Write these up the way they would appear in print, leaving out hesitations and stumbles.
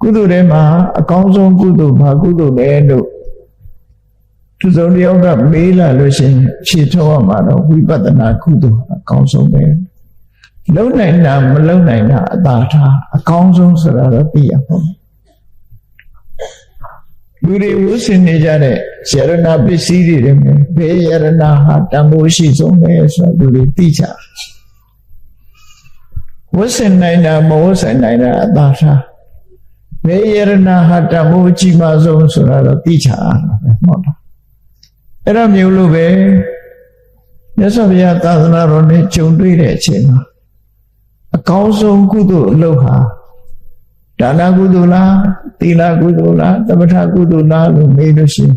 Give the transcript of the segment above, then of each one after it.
ကုသိုလ်ထဲမှာအကောင်းဆုံးကုသိုလ်ဘာကုသိုလ်လဲလို့သူစုံတယောက်ကမေးလာလို့ရှိရင်ဖြေထုတ်ရမှာတော့ဝိပဿနာကုသိုလ်အကောင်းဆုံးပဲလုံနိုင်တာမလုံနိုင်တာအသာထားအကောင်းဆုံးဆိုတာတော့သိရပါမယ်လူတွေဝှစင်နေကြတဲ့ယရဏပစ္စည်းတွေထဲမှာဘယ်ယရဏဟာတန်ဖိုးရှိဆုံးလဲဆိုတော့လူတွေသိကြဝှစင်နိုင်တာမဝှစင်နိုင်တာအသာထားဘယ်ယရဏဟာတန်ဖိုးကြီးမားဆုံးဆိုတာတော့သိချအောင်ပဲဟုတ်လားအဲ့ဒါမျိုးလို့ပဲမြတ်စွာဘုရားသာသနာတော်နဲ့ကြုံတွေ့တဲ့အချိန်မှာအကောင်းဆုံးကုသိုလ်အလုပ်ဟာဒါနကုသိုလ်လားသီလကုသိုလ်လားသမထကုသိုလ်လားလို့မေးလို့ရှိရင်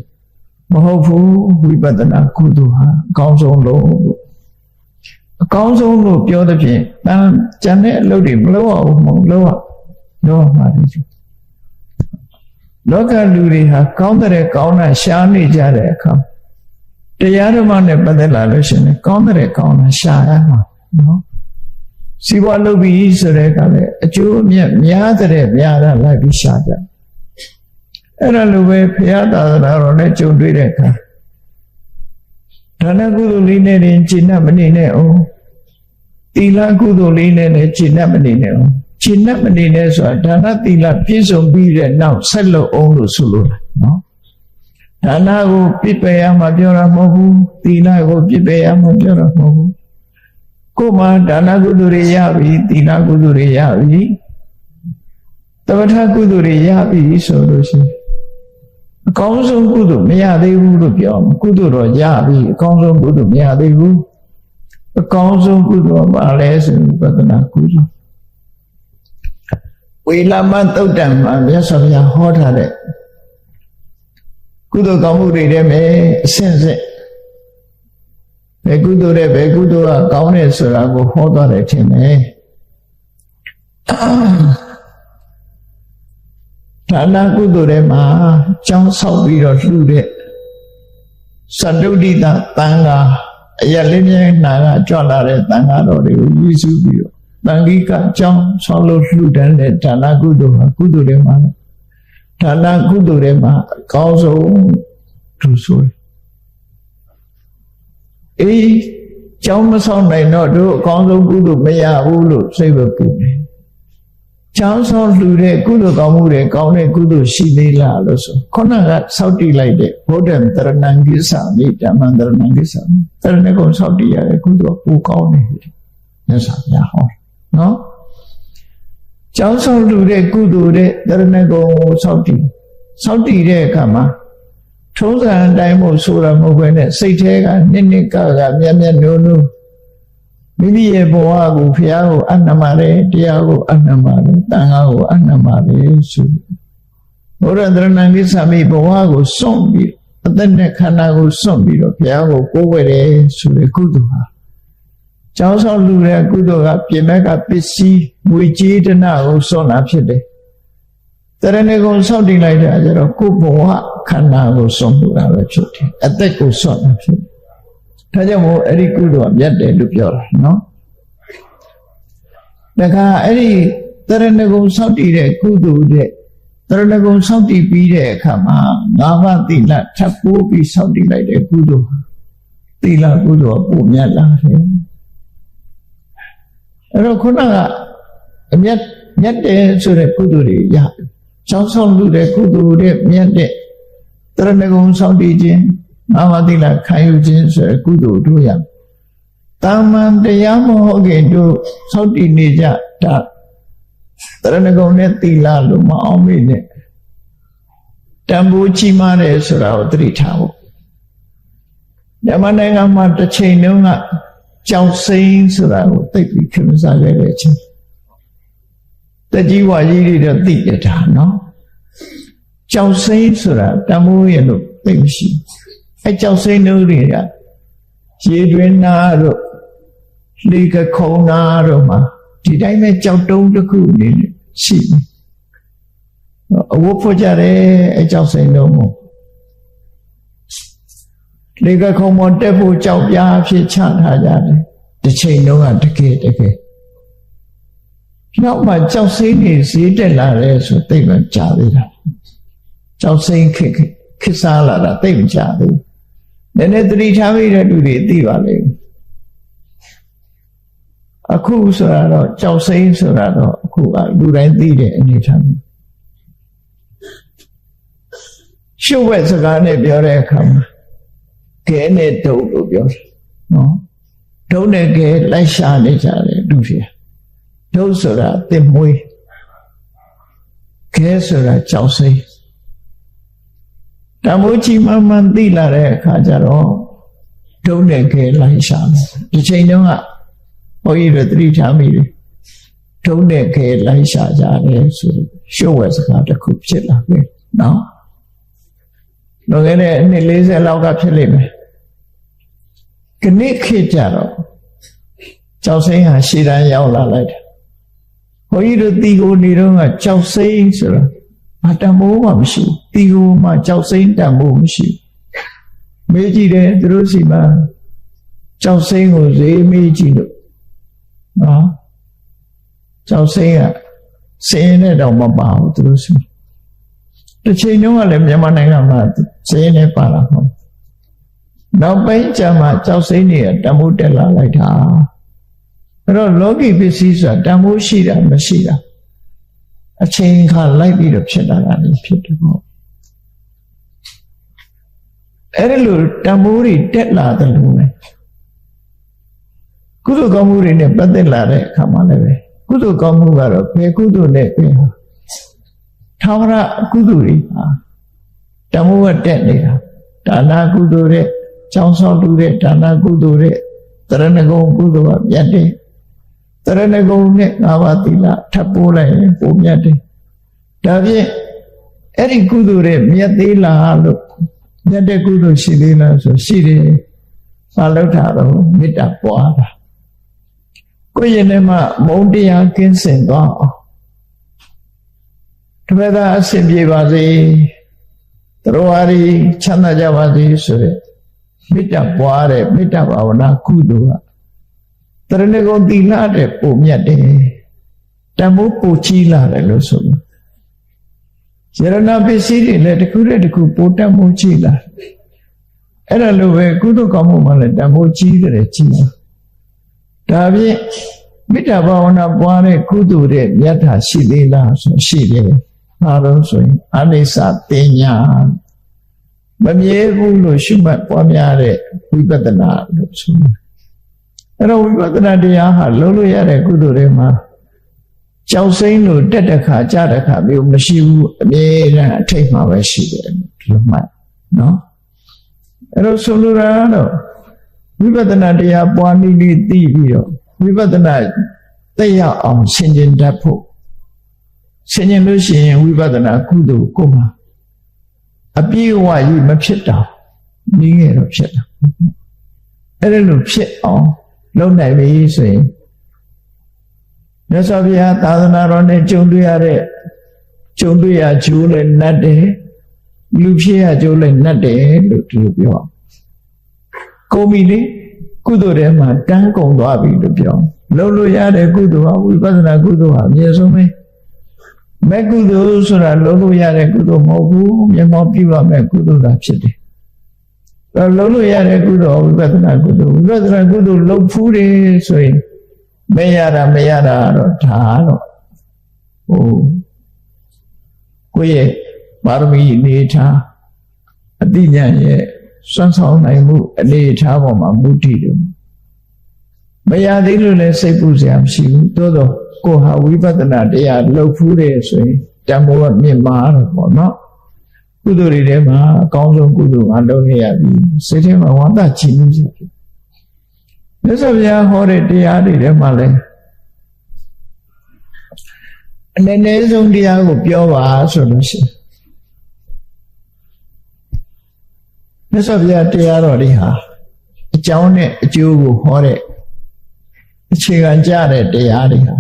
မဟုတ်ဘူးဝိပဿနာကုသိုလ်ဟာအကောင်းဆုံးလို့အကောင်းဆုံးလို့ပြောတဲ့ဖြင့်တန်ကျန်တဲ့အလုပ်တွေမလုပ်အောင်မလုပ်မှာလေလောကလူတွေဟာကောင်းတဲ့ကောင်းတာရှားနေကြတဲ့အခါတရားဓမ္မနဲ့ပတ်သက်လာလို့ရှိရင်ကောင်းတဲ့ကောင်းတာရှားရမှာနော်စီဝါလုပ်ပြီးဆိုတဲ့အခါလေအကျိုးအမြတ်များတဲ့များတာလိုက်ပြီးရှားကြအဲ့ဒါလိုပဲဘုရားသာသနာတော်နဲ့ကြုံတွေ့တဲ့အခါဒါနကုသိုလ်လေးနဲ့ရင်ကျင့်တတ်မနေနဲ့အောင်သီလကုသိုလ်လေးနဲ့လည်းကျင့်တတ်မနေနဲ့အောင်ကျင့်တတ်မနေနဲ့ဆိုတာဒါနသီလပြည့်စုံပြီးတဲ့နောက်ဆက်လုပ်အောင်လို့ဆိုလို့နော်ဒါနကိုပြည့်ပယ်ရမှာပြောတာမဟုတ်ဘူးသီလကိုပြည့်ပယ်ရမှာပြောတာမဟုတ်ဘူးကိုယ်မှာဒါနကုသိုလ်တွေရပြီသီလကုသိုလ်တွေရပြီသမထကုသိုလ်တွေရပြီဆိုလို့ရှိရင်အကောင်းဆုံးကုသိုလ်မရသေးဘူးလို့ပြောမှာကုသိုလ်တော့ရပြီအကောင်းဆုံးကုသိုလ်မရသေးဘူးအကောင်းဆုံးကုသိုလ်ပါလဲဆိုဝိပဿနာကုသိုလ်ဝေလမသုတ်တံမှာမြတ်စွာဘုရားဟောထားတဲ့ကုသိုလ်ကောင်းမှုတွေထဲမှာအဆင့်ဆင့်ဘယ်ကုသိုလ်တဲ့ဘယ်ကုသိုလ်ကကောင်းတယ်ဆိုတာကိုဟောသွားတယ်ထင်တယ်ဒါနကုသိုလ်ထဲမှာကြောင်းဆောက်ပြီးတော့လှူတဲ့သတ္တုဒ္ဒိတသံဃာအရလေးမြဲနာကကြွလာတဲ့သံဃာတော်တွေကိုရည်စူးပြီးတော့တန်ခိကကြောင်းဆောက်လို့လှူတဲ့ဒါနကုသိုလ်ဟာကုသိုလ်ထဲမှာဒါနကုသိုလ်ထဲမှာအကောင်းဆုံးသူဆိုအေးကြောင်းမဆောက်နိုင်တော့တို့အကောင်းဆုံးကုသိုလ်မရဘူးလို့စိတ်ပဲပူနေကျောင်းဆောင်လှူတဲ့ကုသိုလ်ကောင်းမှုတွေကောင်းတဲ့ကုသိုလ်ရှိသေးလားလို့ဆိုခုနကဆောက်တည်လိုက်တဲ့ဘုဒ္ဓံတရဏံကိစ္စမိဓမ္မံတရဏံကိစ္စတရဏဂုံဆောက်တည်ရတဲ့ကုသိုလ်ပူကောင်းနေတယ်မြတ်စွာဘုရားဟောနော်ကျောင်းဆောင်လှူတဲ့ကုသိုလ်တဲ့တရဏဂုံကိုဆောက်တည်တဲ့အခါမှာထုံးစံအတိုင်းမို့ဆိုတာမဟုတ်ဘဲနဲ့စိတ်ထဲကနှစ်ကမြတ်နိုးမိမိရဲ့ဘဝကိုဘုရားကိုအနမတယ်တရားကိုအနမတယ်တန်ခါကိုအနမတယ်ဆိုဘုရားတရဏံကိစ္စမိဘဝကိုစွန့်ပြီးအသက်နဲ့ခန္ဓာကိုစွန့်ပြီးတော့ဘုရားကိုကိုးကွယ်တယ်ဆိုတဲ့ကုသိုလ်ဟာကျောင်းဆောင်လူတဲ့ကုသိုလ်ကပြင်မဲ့ကပစ္စည်းငွေကြေးတနာကိုစွန့်တာဖြစ်တယ်တရဏဂုံဆောက်တည်လိုက်တာကျတော့ကိုယ်ဘဝခန္ဓာကိုစွန့်လို့တာပဲဖြစ်တယ်အသက်ကိုစွန့်တာဖြစ်တယ်ဒါကြောင့်မို့အဲ့ဒီကုသိုလ်ကမြတ်တယ်လို့ပြောတာနော်ဒါကအဲ့ဒီတရဏဂုံဆောက်တည်တဲ့ကုသိုလ်တဲ့တရဏဂုံဆောက်တည်ပြီးတဲ့အခါမှာငါးပါးသီလထပ်ပိုးပြီးဆောက်တည်လိုက်တဲ့ကုသိုလ်သီလကုသိုလ်ပို့မြတ်လာတယ်အဲ့တော့ခုနကအမြတ်တယ်ဆိုတဲ့ကုသိုလ်တွေရကျောင်းဆောင်လို့တဲ့ကုသိုလ်တဲ့မြတ်တဲ့တရဏဂုံဆောက်တည်ခြင်းငါးပါးသီလခံယူခြင်းဆိုတဲ့ကုသိုလ်တို့ရတာမန်တရားမဟုတ်ခင်တို့ဆောက်တည်နေကြတာတရဏဂုံနဲ့သီလလို့မအောင်မေ့နဲ့တန်ဖိုးကြီးမားတယ်ဆိုတာကိုသတိထားဖို့မြန်မာနိုင်ငံမှာတစ်ချိန်တုန်းကကြောင်စိမ်းဆိုတာကိုသိပြီးခင်မစားခဲ့တဲ့အချိန်တကြီးဝါကြီးတွေတော့သိကြတာနော်ကြောင်စိမ်းဆိုတာတန်ဖိုးရလို့သိမရှိအဲကြောင်စိမ်းတို့တွေကရေတွင်နာတို့လေကခုံနာတို့မှာဒီတိုင်းပဲကြောက်တုံးတစ်ခုနေရှိတယ်အဝတ်ဖို့ကြတယ်အကြောက်စိမ်းတို့မို့လေကခုံပေါ်တက်ဖို့ကြောက်ပြားဖြစ်ချထားကြတယ်တစ်ချိန်လုံးကတကယ် နောက်မှကြောက်စိမ့်နေဈေးတက်လာတယ်ဆိုသိမှကြာသေးတာကြောက်စိမ့်ခစ်စားလာတာသိမကြာဘူးနည်းနည်းသတိထားမိတဲ့လူတွေသိပါလိမ့်မယ်အခုဆိုတာတော့ကြောက်စိမ့်ဆိုတာတော့အခုကလူတိုင်းသိတဲ့အနေထားမျိုးရှုပ်ဝက်စကားနဲ့ပြောတဲ့အခါမှာခဲနဲ့ဒုတ်လို့ပြောတယ်နော်ဒုတ်နဲ့ခဲလိုက်ရှာနေကြတယ်လူတွေဒုတ်ဆိုတာတစ်မွေးခဲဆိုတာကြောက်စိမ့်တမိုးကြီးမှန်သိလာတဲ့အခါကျတော့ဒုတ်နဲ့ခဲလိုက်ရှာတယ်ဒီချိန်တုန်းကဘုန်းကြီးတို့သတိထားမိတယ်ဒုတ်နဲ့ခဲလိုက်ရှာကြတယ်ဆိုရှုပ်ဝက်စကားတစ်ခုဖြစ်လာပြီနော်လွန်ခဲ့တဲ့နှစ်40လောက်ကဖြစ်လိမ့်မယ်ခဏခေတ်ကြတော့ကြောက်စိမ့်ဟာရှေ့တန်းရောက်လာလိုက်တယ်ဘုန်းကြီးတို့တီကိုနေတော့ကကြောက်စိမ့်ဆိုတာဘာတမိုးမှမရှိဘူးတီကိုမှကြောက်စိမ့်တမိုးမရှိဘူးမေးကြည့်တယ်သူတို့စီမှာကြောက်စိမ့်ကိုဈေးမေးကြည့်လို့နော်ကြောက်စိမ့်ကစင်းနဲ့တော့မပါဘူးသူတို့စီတစ်ချိန်တုန်းကလည်းမြန်မာနိုင်ငံမှာစင်းနဲ့ပါလာမှာနောက်ပိုင်းကျမှကြောက်စိမ့်တွေကတမိုးတက်လာလိုက်တာအဲ့တော့လောကီပစ္စည်းဆိုတာတမိုးရှိတာမရှိတာအချိန်ခါလိုက်ပြီးတော့ဖြစ်လာတာလည်းဖြစ်တယ်ပေါ့အဲ့ဒီလိုတမိုးတွေတက်လာတယ်လို့ပဲကုသိုလ်ကောင်းမှုတွေနဲ့ပတ်သက်လာတဲ့အခါမှာလည်းပဲကုသိုလ်ကောင်းမှုကတော့ဘယ်ကုသိုလ်နဲ့ပဲဟာထာဝရကုသိုလ်တွေဟာတမိုးကတက်နေတာဒါနကုသိုလ်တဲ့ကျောင်းဆောင်လူတဲ့ဒါနကုသိုလ်တဲ့တရဏဂုံကုသိုလ်ကမြတ်တယ်တရဏဂုံနဲ့၅ပါးသီလထပ်ပိုးလိုက်ရင်ပိုမြတ်တယ်ဒါဖြင့်အဲ့ဒီကုသိုလ်ရဲ့မြတ်သေးလားလို့မြတ်တဲ့ကုသိုလ်ရှိသေးလားဆိုရှိတယ်ဘာလို့ထားတော့မေတ္တာပွားတာကိုယ့်ရင်ထဲမှာမုန်းတရားကင်းစင်သွားအောင်တပည့်သားအဆင်ပြေပါစေတော်ဝါရီချမ်းသာကြပါစေဆိုတဲ့မေတ္တာပွားတဲ့မေတ္တာဘာဝနာကုသိုလ်ကတရဏဂုံသီလတဲ့ပုံမြတ်တယ်တမိုးပူကြီးလာတယ်လို့ဆိုလို့ယရဏပစ္စည်းတွေလည်းတစ်ခုတည်းတစ်ခုပိုတမိုးကြီးလာအဲ့ဒါလိုပဲကုသိုလ်ကောင်းမှုမှလည်းတမိုးကြီးတယ်ကြီးလာဒါဖြင့်မေတ္တာဘာဝနာပွားတဲ့ကုသိုလ်တဲ့မြတ်တာရှိသေးလားဆိုရှိတယ်ဘာလို့ဆိုရင်အနိစ္စပညာမမြဲဘူးလို့ရှုမှတ်ပွားများတဲ့ဝိပဿနာလို့ဆိုတယ်အဲ့တော့ဝိပဿနာတရားဟာလုံးလို့ရတဲ့ကုသိုလ်တွေမှာကြောက်စိမ့်လို့တက်တဲ့ခါကြားတဲ့ခါမျိုးမရှိဘူးအမြဲတမ်းအထိတ်မှာပဲရှိတယ်ဒီလိုမှတ်နော်အဲ့တော့ဆိုလိုတာကတော့ဝိပဿနာတရားပွားနည်းနည်းသိပြီးတော့ဝိပဿနာသိရအောင်ရှင်းကျင်တတ်ဖို့ရှင်းကျင်လို့ရှိရင်ဝိပဿနာကုသိုလ်ကိုမှအပြည့်အဝကြီးမဖြစ်တော့နည်းငယ်တော့ဖြစ်တာအဲ့ဒါလို့ဖြစ်အောင်လုပ်နိုင်ပြီဆိုရင်မြတ်စွာဘုရားသာသနာတော်နဲ့ကြုံတွေ့ရကျိုးလည်းနတ်တယ်လူဖြစ်ရကျိုးလည်းနတ်တယ်လို့ဒီလိုပြောကုန်ပြီလေကုသိုလ်ထဲမှာတန်းကုန်သွားပြီလို့ပြောလုပ်လို့ရတဲ့ကုသိုလ်ဟာဝိပဿနာကုသိုလ်ဟာအမြဲဆုံးပဲမဲ့ကုသိုလ်ဆိုတာလုပ်လို့ရတဲ့ကုသိုလ်မဟုတ်ဘူးမျက်မှောက်ပြုရမယ့်ကုသိုလ်သာဖြစ်တယ်လုပ်လို့ရတဲ့ကုသိုလ်ဝိပဿနာကုသိုလ်လုပ်ဖူးတယ်ဆိုရင်မရတာတော့ဒါတော့ကိုယ့်ရဲ့ပါရမီအနေထားအတိညာရဲ့စွမ်းဆောင်နိုင်မှုအနေထားပေါ်မှာမူတည်တယ်မရသေးလို့လည်းစိတ်ပူစရာမရှိဘူးသို့တော့ကိုယ်ဟာဝိပဿနာတရားလုပ်ဖူးတယ်ဆိုရင်တန်ဖိုးကမြင့်မာတော့ပေါ့နော်ကုသိုလ်တွေထဲမှာအကောင်းဆုံးကုသိုလ်အလုပ်ရပြီးစိတ်ထဲမှာဝမ်းသာချီးမွမ်းစရာဖြစ်မြတ်စွာဘုရားဟောတဲ့တရားတွေထဲမှာလည်းအနည်းဆုံးတရားကိုပြောပါဆိုလို့ရှိရင်မြတ်စွာဘုရားတရားတော်တွေဟာအကြောင်းနဲ့အကျိုးကိုဟောတဲ့အခြေခံကြတဲ့တရားတွေဟာ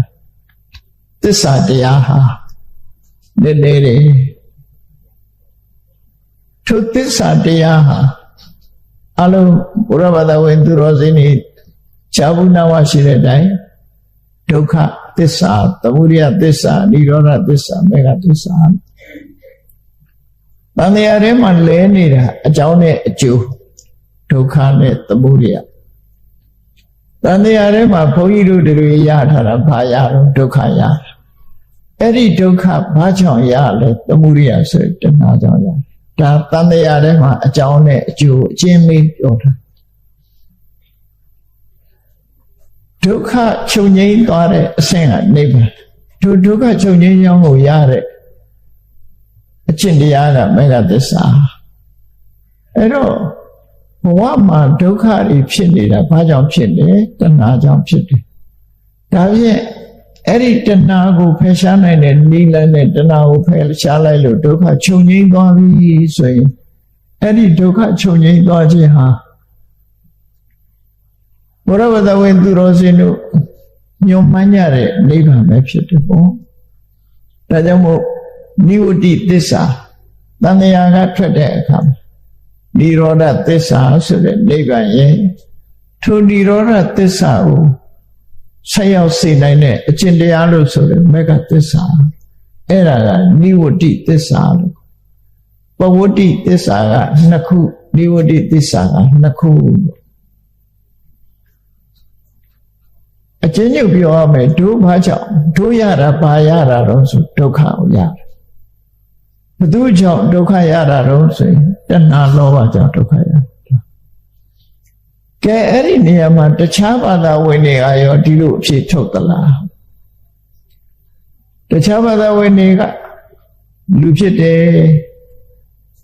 သစ္စာတရားဟာနည်းနည်းတယ်ထိုသစ္စာတရားဟာအလုံးဘုရားဘာသာဝင်သူတော်စင်တွေဇာဘူးနာဝရှိတဲ့အတိုင်းဒုက္ခ သစ္စာသမုဒယသစ္စာនិရောဓသစ္စာမေဃသစ္စာတန်တရားထဲမှာလဲနေတာအကြောင်းနဲ့အကျိုးဒုက္ခနဲ့သမုဒယတန်တရားထဲမှာဘုန်းကြီးတို့တွေရထားတာဘာရတော့ဒုက္ခရအဲ့ဒီဒုက္ခဘာကြောင့်ရလဲသမုဒယဆိုတဏှာကြောင့်ရဒါတန်တရားထဲမှာအကြောင်းနဲ့အကျိုးအချင်းမေးပြောတာဒုက္ခချုပ်ငြိမ်းသွားတဲ့အဆင့်ကနိဗ္ဗာန်ဒုက္ခချုပ်ငြိမ်းကြောင်းကိုရတဲ့အကျင့်တရားကမေဃသစ္စာအဲ့တော့ဘဝမှာဒုက္ခတွေဖြစ်နေတာဘာကြောင့်ဖြစ်လဲတဏှာကြောင့်ဖြစ်တယ်ဒါဖြင့်အဲ့ဒီတဏှာကိုဖယ်ရှားနိုင်တဲ့နိလန်းနဲ့တဏှာကိုဖယ်ရှားလိုက်လို့ဒုက္ခချုပ်ငြိမ်းသွားပြီဆိုရင်အဲ့ဒီဒုက္ခချုပ်ငြိမ်းသွားခြင်းဟာဘုရားဝတ္တဝေသူတော်စင်တို့ညွန်မှန်းကြတဲ့နိဗ္ဗာန်ပဲဖြစ်တယ်ပေါ့ဒါကြောင့်မို့နိဝတ္တိသစ္စာတဏှာကထွက်တဲ့အခါနိရောဓသစ္စာဆိုတဲ့နိဗ္ဗာန်ရဲ့ထိုနိရောဓသစ္စာကိုဆက်ရောက်စေနိုင်တဲ့အကျင့်တရားလို့ဆိုတဲ့မေဃသစ္စာအဲ့ဒါကနိဝတ္တိသစ္စာလို့ပဝတ္တိသစ္စာကနှစ်ခုနိဝတ္တိသစ္စာကနှစ်ခုအကျဉ်းချုပ်ပြောရမယ်ဒုဘာကြောင့်ဒုရတာဘာရတာတော့ဆိုဒုက္ခကိုရတယ်ဘယ်သူကြောင့်ဒုက္ခရတာတော့ဆိုရင်တဏှာလောဘကြောင့်ဒုက္ခရကဲအဲ့ဒီနေရာမှာတခြားဘာသာဝင်တွေကရောဒီလိုအဖြစ်ထုတ်သလားတခြားဘာသာဝင်တွေကလူဖြစ်တယ်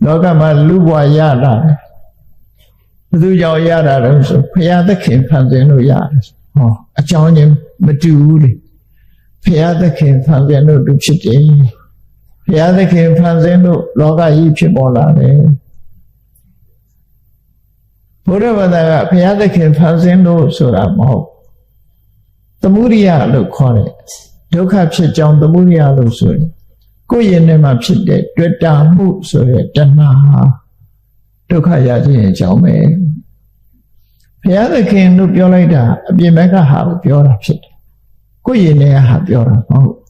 လောကမှာလူဘဝရတာဘယ်သူကြောင့်ရတာတော့ဆိုဘုရားသခင်ဖန်ဆင်းလို့ရတယ်ဟောအကြောင်းချင်းမတူဘူးလေဘုရားသခင်ဖန်ဆင်းလို့သူဖြစ်တယ်ဘုရားသခင်ဖန်ဆင်းလို့လောကကြီးဖြစ်ပေါ်လာတယ်ဘုရားဘာသာကဘုရားသခင်ဖန်ဆင်းလို့ဆိုတာမဟုတ်သမုဒိယလို့ခေါ်တယ်ဒုက္ခဖြစ်ကြောင်းသမုဒိယလို့ဆိုရင်ကိုယ်ရင်ထဲမှာဖြစ်တဲ့တွေ့တာမှုဆိုတဲ့တဏှာဟာဒုက္ခရခြင်းအကြောင်းပဲဘုရားသခင်လို့ပြောလိုက်တာအပြင်ဘက်ကဟာကိုပြောတာဖြစ်တယ်ကိုယ်ရင်ထဲကဟာပြောတာမဟုတ်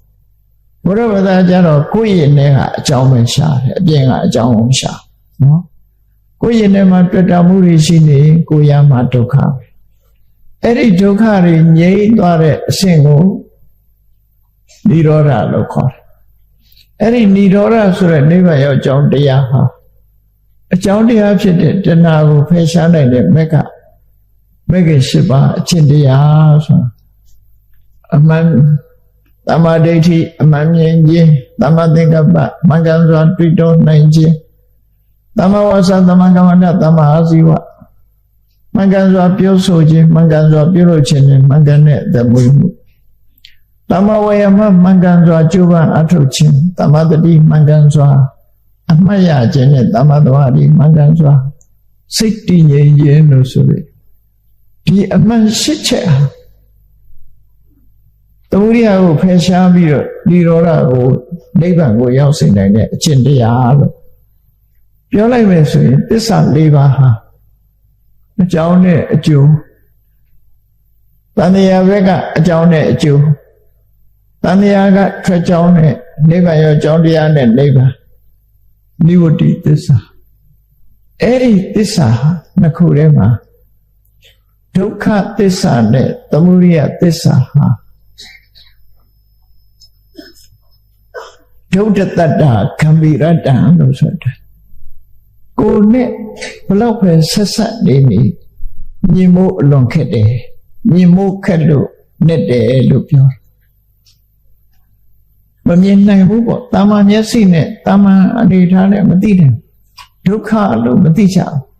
ဘုရားဘာသာကျတော့ကိုယ်ရင်ထဲကအကြောင်းပဲရှာတယ်အပြင်ကအကြောင်းကိုရှာနော်ကိုယ်ရင်ထဲမှာတွေ့တာမှုတွေရှိနေကိုယ်ရမှာဒုက္ခအဲ့ဒီဒုက္ခတွေငြိမ်းသွားတဲ့အဆင့်ကိုនិရောဓလို့ခေါ်တယ်အဲ့ဒီនិရောဓဆိုတဲ့နိဗ္ဗာန်ရောက်ကြောင်းတရားဟာအကြောင်းတရားဖြစ်တဲ့တဏှာကိုဖယ်ရှားနိုင်တဲ့မေဃ၈ပါးအကျင့်တရားဆိုတာအမှန်သမ္မာဒိဋ္ဌိအမှန်မြင်ခြင်းသမ္မာသင်္ကပ္ပမှန်ကန်စွာတွေ့တော်နိုင်ခြင်းသမ္မာဝါစာသမ္မာကမ္မန္တသမ္မာအာဇီဝမှန်ကန်စွာပြောဆိုခြင်းမှန်ကန်စွာပြုလုပ်ခြင်းနဲ့မှန်ကန်တဲ့သမွေမှုသမ္မာဝေယမမှန်ကန်စွာကြိုးပမ်းအထောက်ခြင်းသမ္မာတတိမှန်ကန်စွာအမှတ်ရခြင်းနဲ့သမ္မာသမာဓိမှန်ကန်စွာစိတ်တည်ငြိမ်ခြင်းလို့ဆိုရယ်ဒီအမှန်ရှိချက်ဟာသမုဒိယကိုဖယ်ရှားပြီးတော့និရောဓကိုနိဗ္ဗာန်ကိုရောက်စေနိုင်တဲ့အကျင့်တရားလို့ပြောလိုက်မယ်ဆိုရင်သစ္စာ၄ပါးဟာအကြောင်းနဲ့အကျိုးတဏှာဘက်ကအကြောင်းနဲ့အကျိုးတဏှာကထွက်ကြောင်းနဲ့နိဗ္ဗာန်ရောက်ကြောင်းတရားနဲ့နိဗ္ဗာန်နိဝတ္တိသစ္စာအဲ့ဒီသစ္စာနှစ်ခုထဲမှာဒုက္ခသစ္စာနဲ့သမုဒယသစ္စာဟာဒုဋ္ဌတတ္တဂမ္ဗိရတ္တလို့ဆိုတာကိုယ်နဲ့ဘလောက်ပဲဆက်ဆက်နေမြင်မို့အလွန်ခက်တယ်မြင်မို့ခက်လို့နဲ့တယ်လို့ပြောမမြင်နိုင်ဘူးပေါ့တာမန်မျက်စိနဲ့တာမန်အနေထားနဲ့မသိတယ်ဒုက္ခလို့မသိကြဘူး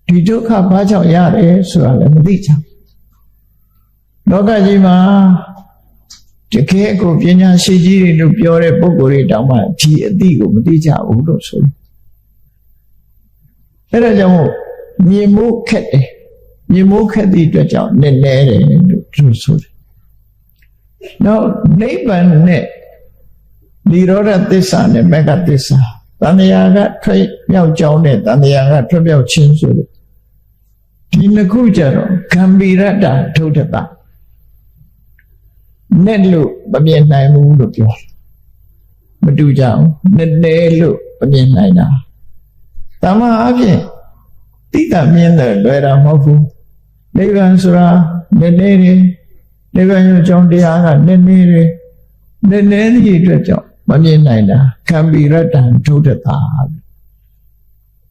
ဒီဒုက္ခဘာကြောင့်ရတယ်ဆိုတာလည်းမသိကြဘူးလောကကြီးမှာတကယ်ကိုပညာရှိကြီးတွေလို့ပြောတဲ့ပုဂ္ဂိုလ်တွေတောင်မှဒီအသိကိုမသိကြဘူးလို့ဆိုတယ်အဲ့ဒါကြောင့်မြင်မှုခက်တယ်မြင်မှုခက်သည့်အတွက်ကြောင့်နည်းနည်းတယ်လို့သူဆိုတယ်နောက်နိဗ္ဗာန်နဲ့និရောဓသစ္စာနဲ့မေဃသစ္စာတဏှာကထွက်မြောက်ကြောင်းနဲ့တဏှာကထွက်မြောက်ခြင်းဆိုတယ်ဒီနှစ်ခုကြတော့ဂမ္ဗိရတ္တဒုဋ္ဌတ နဲ့လို့မမြင်နိုင်ဘူးလို့ပြောမတူကြဘူးနဲ့လို့မမြင်နိုင်တာတမန်အဖြစ်တိတမြင်တယ်လွယ်တာမဟုတ်ဘူးနိဗ္ဗာန်ဆိုတာနဲ့နေတယ်နိဗ္ဗာန်ရဲ့အကြောင်းတရားကနဲ့နေတယ်နဲ့ဒီအတွက်ကြောင့်မမြင်နိုင်တာခံပြီးရတ္တံဒုဒ္ဒတာ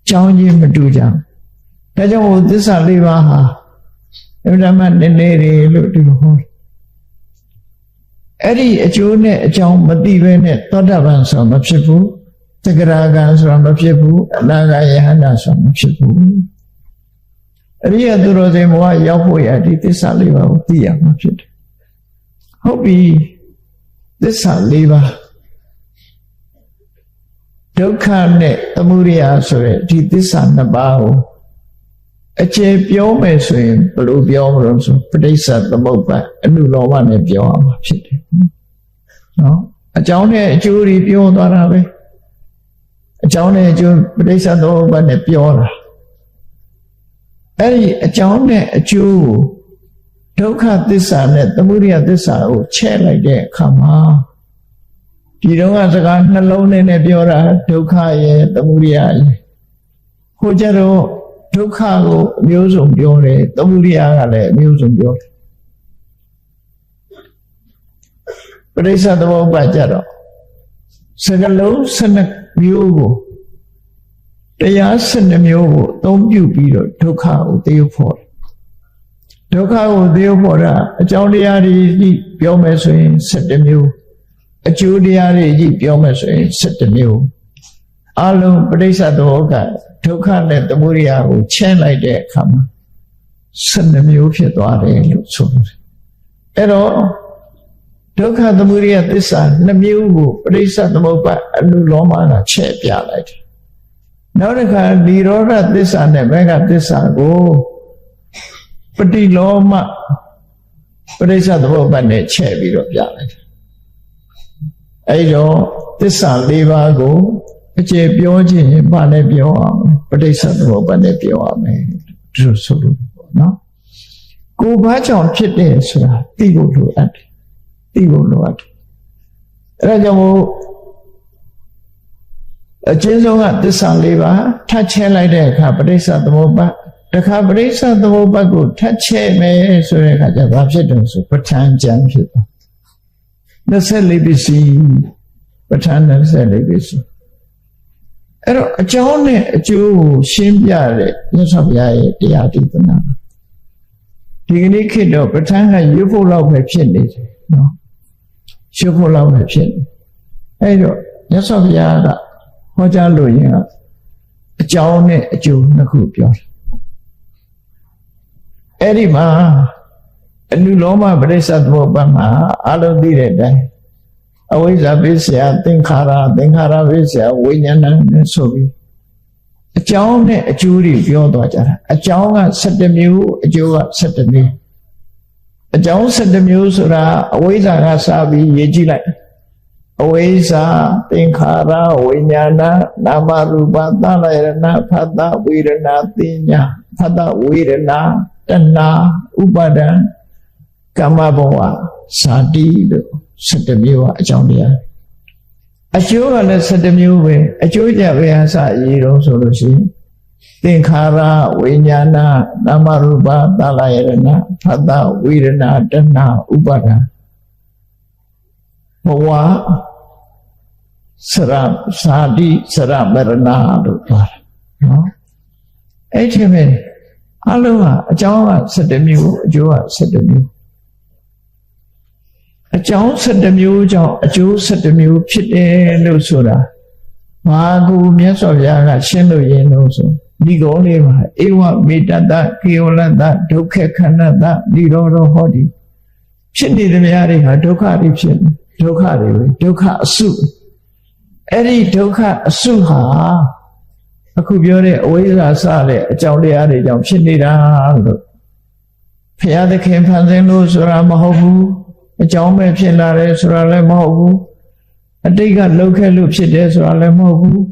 ကြောင်းချင်းမတူကြဘူးဒါကြောင့်သစ္စာ၄ပါးဟာအမှန်တမ်းနဲ့နေတယ်လို့ဒီလိုဟောအဲ့ဒီအကျိုးနဲ့အကြောင်းမသိဘဲနဲ့သောတာပန်ဆိုမဖြစ်ဘူးသဂရာဂံဆိုတာမဖြစ်ဘူးအနာဂယဟန္တာဆိုတာမဖြစ်ဘူးအရိယသူတော်စင်ဘဝရောက်ဖို့ရဒီသစ္စာ၄ပါးကိုသိရမှာဖြစ်တယ်ဟုတ်ပြီသစ္စာ၄ပါးဒုက္ခနဲ့သမုဒယဆိုတဲ့ဒီသစ္စာ၂ပါးကိုအကျေပြောမယ်ဆိုရင်ဘယ်လိုပြောမလို့ဆိုပဋိစ္စသမုပ္ပါအနုလောမနဲ့ပြောရမှာဖြစ်တယ်နော်အကြောင်းနဲ့အကျိုးတွေပြောသွားတာပဲအကြောင်းနဲ့အကျိုးပဋိစ္စသမုပ္ပါနဲ့ပြောတာအဲ့ဒီအကြောင်းနဲ့အကျိုးကိုဒုက္ခသစ္စာနဲ့သမုဒယသစ္စာကိုချဲ့လိုက်တဲ့အခါမှာဒီတော့ကစကားနှလုံးနဲ့ပြောတာဒုက္ခရဲ့သမုဒယရဲ့ဟိုကြတော့ဒုက္ခကိုအမျိုးစုံပြောတယ်သမုဒယကလည်းအမျိုးစုံပြောတယ်ပရိစ္ဆေသမုပ္ပါကြတော့စကလုံး12မျိုးကိုတရား12မျိုးကိုအသုံးပြုပြီးတော့ဒုက္ခကိုသရုပ်ဖော်တယ်ဒုက္ခကိုသရုပ်ဖော်တာအကြောင်းတရားတွေကြီးပြောမယ်ဆိုရင်17မျိုးအကျိုးတရားတွေကြီးပြောမယ်ဆိုရင်17မျိုးအလုံးပရိစ္ဆေသမုပ္ပါဒုက္ခနဲ့သမုဒယကိုချဲ့လိုက်တဲ့အခါမှာ12မျိုးဖြစ်သွားတယ်လို့ဆိုတယ်အဲ့တော့ဒုက္ခသမုဒယသစ္စာ2မျိုးကိုပရိစ္ဆေသမုပ္ပါအနုလောမကချဲ့ပြလိုက်တယ်နောက်တစ်ခါនិရောဓသစ္စာနဲ့မေဃသစ္စာကိုပฏิလောမပရိစ္ဆေသမုပ္ပါနဲ့ချဲ့ပြီးတော့ပြလိုက်တယ်အဲ့တော့သစ္စာ၄ပါးကိုအကျေပြောခြင်းဘာနဲ့ပြောအောင်ပဋိစ္စသမုပ္ပါဒ်နဲ့ပြောရမယ်ဒီလိုဆိုလို့ပေါ့နော်ကိုဘာကြောင့်ဖြစ်တယ်ဆိုတာသိဖို့လိုအပ်တယ်သိဖို့လိုအပ်တယ်အဲဒါကြောင့်မို့အကျဉ်းဆုံးကသစ္စာ၄ပါးထပ်ချဲလိုက်တဲ့အခါပဋိစ္စသမုပ္ပါဒ်တခါပဋိစ္စသမုပ္ပါဒ်ကိုထပ်ချဲမယ်ဆိုတဲ့အခါကျဘာဖြစ်တယ်ဆိုပဋ္ဌာန်းကျမ်းဖြစ်သွား24ပစ္စည်းပဋ္ဌာန်း24ပစ္စည်းအဲ့တော့အကြောင်းနဲ့အကျိုးကိုရှင်းပြတဲ့မြတ်စွာဘုရားရဲ့တရားဒေသနာဒီကနေ့ခေတ်တော့ပဋ္ဌာန်းကရွတ်ဖို့လောက်ပဲဖြစ်နေတယ်နော်ရွတ်ဖို့လောက်ပဲဖြစ်နေအဲ့တော့မြတ်စွာဘုရားကဟောကြားလို့ရင်အကြောင်းနဲ့အကျိုးနှစ်ခုပြောတယ်အဲ့ဒီမှာအနုလောမပရိစ္ဆေသမုပ္ပါဒ်မှာအလုံးသိတဲ့အတိုင်းအဝိဇ္ဇာပိစ္ဆယသင်္ခါရပိစ္ဆယဝိညာဏနဲ့ဆိုပြီးအကြောင်းနဲ့အကျိုးတွေပြောသွားကြတာအကြောင်းက17မျိုးအကျိုးက17မျိုးအကြောင်း17မျိုးဆိုတာအဝိဇ္ဇာကစပြီးရေးကြည့်လိုက်အဝိဇ္ဇာသင်္ခါရဝိညာဏနာမရူပသလယရဏဖတ်တဝေဒနာသိညာဖတ်တဝေဒနာတဏှာဥပါဒံကာမဘဝဇာတိလို့17မျိုးအကြောင်းတရားအကျိုးကလည်း17မျိုးပဲအကျိုးကြပဲအစအရေးတော့ဆိုလို့ရှိရင်သင်္ခါရဝိညာဏနာမရူပသလယရဏဖတ်တဝေဒနာတဏှာဥပါဒံဘဝစရဇာတိစရမရဏလို့ပြောတာနော်အဲ့ဒီမဲ့အလုံးကအကြောင်းက17မျိုးအကျိုးက17မျိုးအကြောင်း17မျိုးကြောင့်အကျိုး17မျိုးဖြစ်တယ်လို့ဆိုတာဘာကူမြတ်စွာဘုရားကရှင်းလို့ရင်းလို့ဆိုဒီကောလေးမှာဧဝမေတ္တကေဝလတ္တဒုက္ခခန္ဓတនិရောဓဟောတိဖြစ်နေသမျှတွေဟာဒုက္ခတွေဖြစ်နေဒုက္ခတွေပဲဒုက္ခအစုအဲ့ဒီဒုက္ခအစုဟာအခုပြောတဲ့အဝိဇ္ဇာစတဲ့အကြောင်းတရားတွေကြောင့်ဖြစ်နေတာလို့ဘုရားသခင်ဖန်ဆင်းလို့ဆိုတာမဟုတ်ဘူးအကြောင်းပဲဖြစ်လာတယ်ဆိုတာလည်းမဟုတ်ဘူးအတိတ်ကလှုပ်ခဲ့လို့ဖြစ်တယ်ဆိုတာလည်းမဟုတ်ဘူး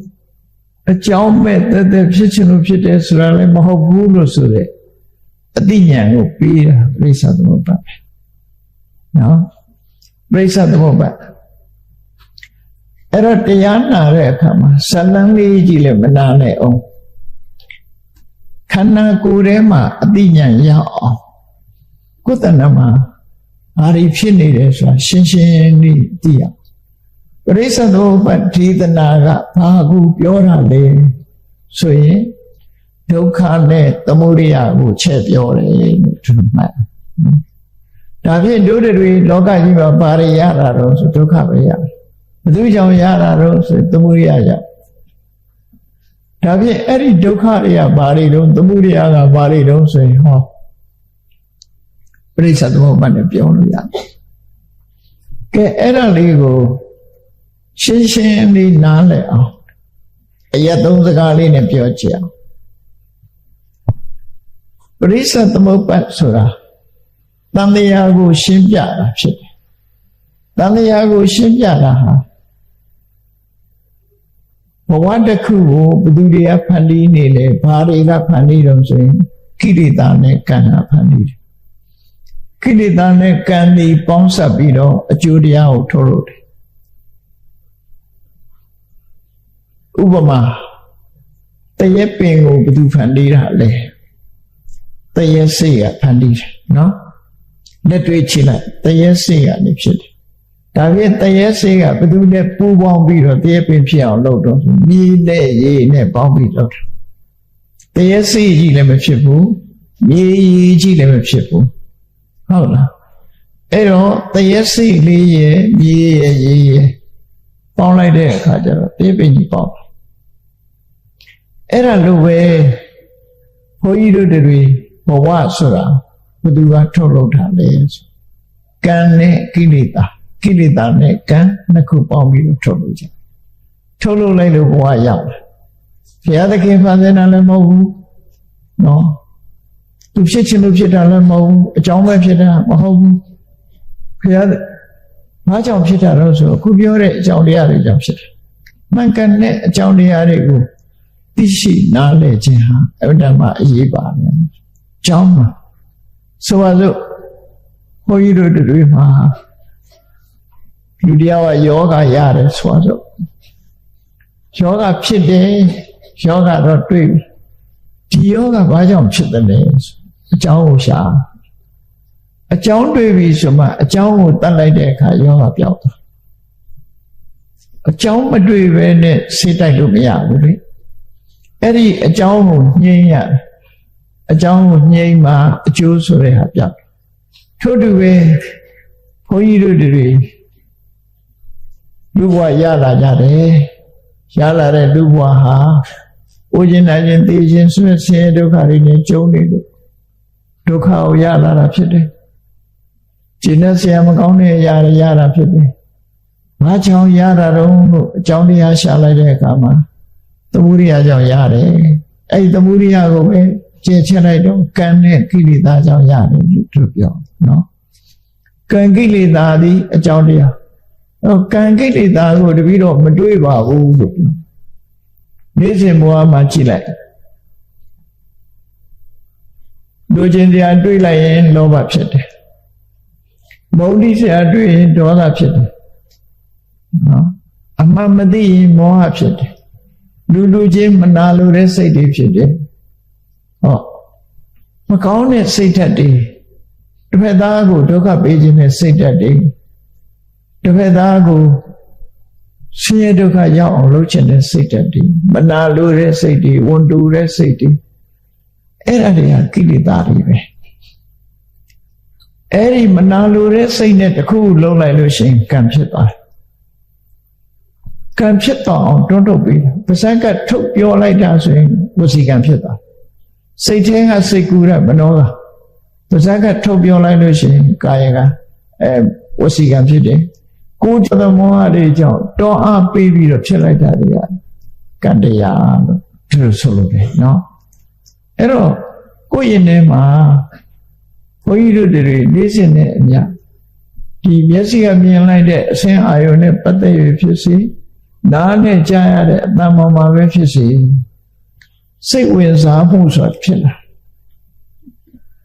အကြောင်းပဲတဲ့ဖြစ်ချင်လို့ဖြစ်တယ်ဆိုတာလည်းမဟုတ်ဘူးလို့ဆိုတဲ့အသိဉာဏ်ကိုပေးတာပရိစ္ဆေသမုပ္ပါဒ်နော် ပရိစ္ဆသမုပ္ပါအဲ့တော့တရားနာတဲ့အခါမှာဇလန်းလေးကြီးလည်းမနာနဲ့အောင်ခန္ဓာကိုယ်ထဲမှာအသိဉာဏ်ရအောင်ကိုယ်တဏ္ဍမှာဘာတွေဖြစ်နေတယ်ဆိုတာရှင်းရှင်းလေးသိရအောင်ပရိစ္ဆသမုပ္ပါဒေသနာကဘာကူပြောတာလဲဆိုရင်ဒုက္ခနဲ့သမုဒယကိုချက်ပြောတယ်လို့သူမှတ်နော်ဒါဖြင့်တို့တွေလောကကြီးမှာဘာတွေရတာတော့ဆိုဒုက္ခပဲရတယ်ဘယ်သူကြောင့်ရတာတော့ဆိုသမုဒယကြောင့်ဒါဖြင့်အဲ့ဒီဒုက္ခတွေကဘာတွေတော့သမုဒယကဘာတွေတော့ဆိုရင်ဟောပရိစ္ဆသမုပ္ပါနဲ့ပြောလို့ရတယ်ကဲအဲ့ဒါလေးကိုရှင်းရှင်းလေးနားလည်အောင်အရက်သုံးစကားလေးနဲ့ပြောကြအောင်ပရိစ္ဆသမုပ္ပါဆိုတာတန်တရားကိုရှင်းပြတာဖြစ်တယ်တန်တရားကိုရှင်းပြတာဟာဘဝတစ်ခုကိုဘယ်သူတွေကဖန်တီးနေလဲဘာတွေကဖန်တီးတော့ဆိုရင်ကိလေသာနဲ့ကံကဖန်တီးတယ်ကိလေသာနဲ့ကံဒီပေါင်းစပ်ပြီးတော့အကျိုးတရားကိုထုတ်လို့တယ်ဥပမာတရက်ပင်ကိုဘယ်သူဖန်တီးတာလဲတရက်စိတ်ကဖန်တီးတယ်နော်လက်တွေ့ချိလိုက်တရက်စိတ်ကနေဖြစ်တယ်ဒါဖြင့်တရက်စိတ်ကဘယ်သူနဲ့ပူးပေါင်းပြီးတော့တရက်ပင်ဖြစ်အောင်လုပ်တော့မြေနဲ့ရေနဲ့ပေါင်းပြီးလုပ်တယ်တရက်စိတ်ကြီးလည်းမဖြစ်ဘူးမြေရေကြီးလည်းမဖြစ်ဘူးဟုတ်လားအဲ့တော့တရက်စိတ်လေးရဲ့မြေရဲ့ရေရဲ့ပေါင်းလိုက်တဲ့အခါကျတော့တရက်ပင်ကြီးပေါင်းအဲ့ဒါလိုပဲဘုန်းကြီးတို့တွေဘဝဆိုတာဘယ်သူကထုတ်လုပ်တာလဲဆိုကံနဲ့ကိလေသာနဲ့ကံနှစ်ခုပေါင်းပြီးတော့ထုတ်လုပ်ကြထုတ်လုပ်လိုက်လို့ဘဝရောက်လာဘုရားသခင်ဖန်ဆင်းတာလည်းမဟုတ်ဘူးနော်သူဖြစ်ခြင်းလို့ဖြစ်တာလည်းမဟုတ်ဘူးအကြောင်းပဲဖြစ်တာမဟုတ်ဘူးဘုရားဘာကြောင့်ဖြစ်တာလဲဆိုအခုပြောတဲ့အကြောင်းတရားတွေကြောင့်ဖြစ်တယ်မှန်ကန်တဲ့အကြောင်းတရားတွေကိုသိရှိနားလည်ခြင်းဟာအမှန်မှအရေးပါတယ်ကျောင်းမှာဆိုပါစို့ဘုန်းကြီးတို့တွေမှာလူတရားကယောဂရတယ်ဆိုပါစို့ယောဂဖြစ်တယ်ယောဂတော့တွေ့ပြီဒီယောဂဘာကြောင့်ဖြစ်တယ်လဲအကြောင်းကိုရှာအကြောင်းတွေ့ပြီဆိုမှအကြောင်းကိုတတ်လိုက်တဲ့အခါယောဂပြောက်သွားအကြောင်းမတွေ့ဘဲနဲ့စိတ်တိုက်လို့မရဘူးလေအဲ့ဒီအကြောင်းကိုညှိရတယ်အကြောင်းကိုညှိမှအကျိုးဆိုတဲ့ဟာပြောက်ထို့တူပဲဘုန်းကြီးတို့တွေလူဘဝရလာကြတယ်ရလာတဲ့လူဘဝဟာအိုခြင်းနာခြင်းသိခြင်းဆွေးဆင်းရဲဒုက္ခတွေနဲ့ကြုံနေလို့ဒုက္ခကိုရလာတာဖြစ်တယ်ကျင့်တဲ့ဆရာမကောင်းတဲ့ရတာဖြစ်တယ်ဘာကြောင့်ရတာတော့လို့အကြောင်းတရားရှာလိုက်တဲ့အခါမှာသမုဒိယကြောင့်ရတယ်အဲ့ဒီသမုဒိယကိုပဲကျေချက်လိုက်တော့ကံနဲ့ကိလေသာကြောင့်ရတယ်လို့သူပြောနော်ကံကိလေသာသည်အကြောင်းတရားကံကိလေသာကိုတပည့်တော့မတွေးပါဘူးလို့ပြောနေ့စဉ်ဘဝမှာကြည့်လိုက်လူချင်းတရားတွေးလိုက်ရင်လောဘဖြစ်တယ်မုန်းတိဆရာတွေးရင်ဒေါသဖြစ်တယ်နော်အမှန်မသိရင်မောဟဖြစ်တယ်လူချင်းမနာလိုတဲ့စိတ်တွေဖြစ်တယ်ဟောမကောင်းတဲ့စိတ်ဓာတ်တွေတစ်ဖက်သားကိုဒုက္ခပေးခြင်းနဲ့စိတ်ဓာတ်တွေတစ်ဖက်သားကိုဆင်းရဲဒုက္ခရောက်အောင်လုပ်ခြင်းနဲ့စိတ်ဓာတ်တွေမနာလိုတဲ့စိတ်တွေဝန်တူတဲ့စိတ်တွေအဲ့ဒါတွေကကိလေသာတွေပဲအဲ့ဒီမနာလိုတဲ့စိတ်နဲ့တစ်ခုလုံးလိုက်လို့ရှိရင်ကံဖြစ်သွားတယ်ကံဖြစ်တော့အောင်တွန်းထုတ်ပြီးပါဇက်ကထုတ်ပြောလိုက်တာဆိုရင်ဝစီကံဖြစ်သွားစိတ်ထဲကစိတ်ကူးတဲ့မနောကပါဇက်ကထုတ်ပြောလိုက်လို့ရှိရင်ကာယကဝစီကံဖြစ်တယ်ကိုယ်ကျတဲ့မောဟတွေကြောင့်တောအားပေးပြီးတော့ဖြစ်လိုက်တာတွေကကံတရားလို့ဒီလိုဆိုလို့တယ်နော်အဲ့တော့ကိုယ့်ရင်ထဲမှာဘုန်းကြီးတို့တွေနေ့စဉ်နဲ့အမျှဒီမျက်စိကမြင်လိုက်တဲ့အဆင်းအာရုံနဲ့ပတ်သက်ရဖြစ်စေနားနဲ့ကြားရတဲ့အတန်ပေါ်မှာပဲဖြစ်စေစိတ်ဝင်စားမှုဆိုတာဖြစ်လာ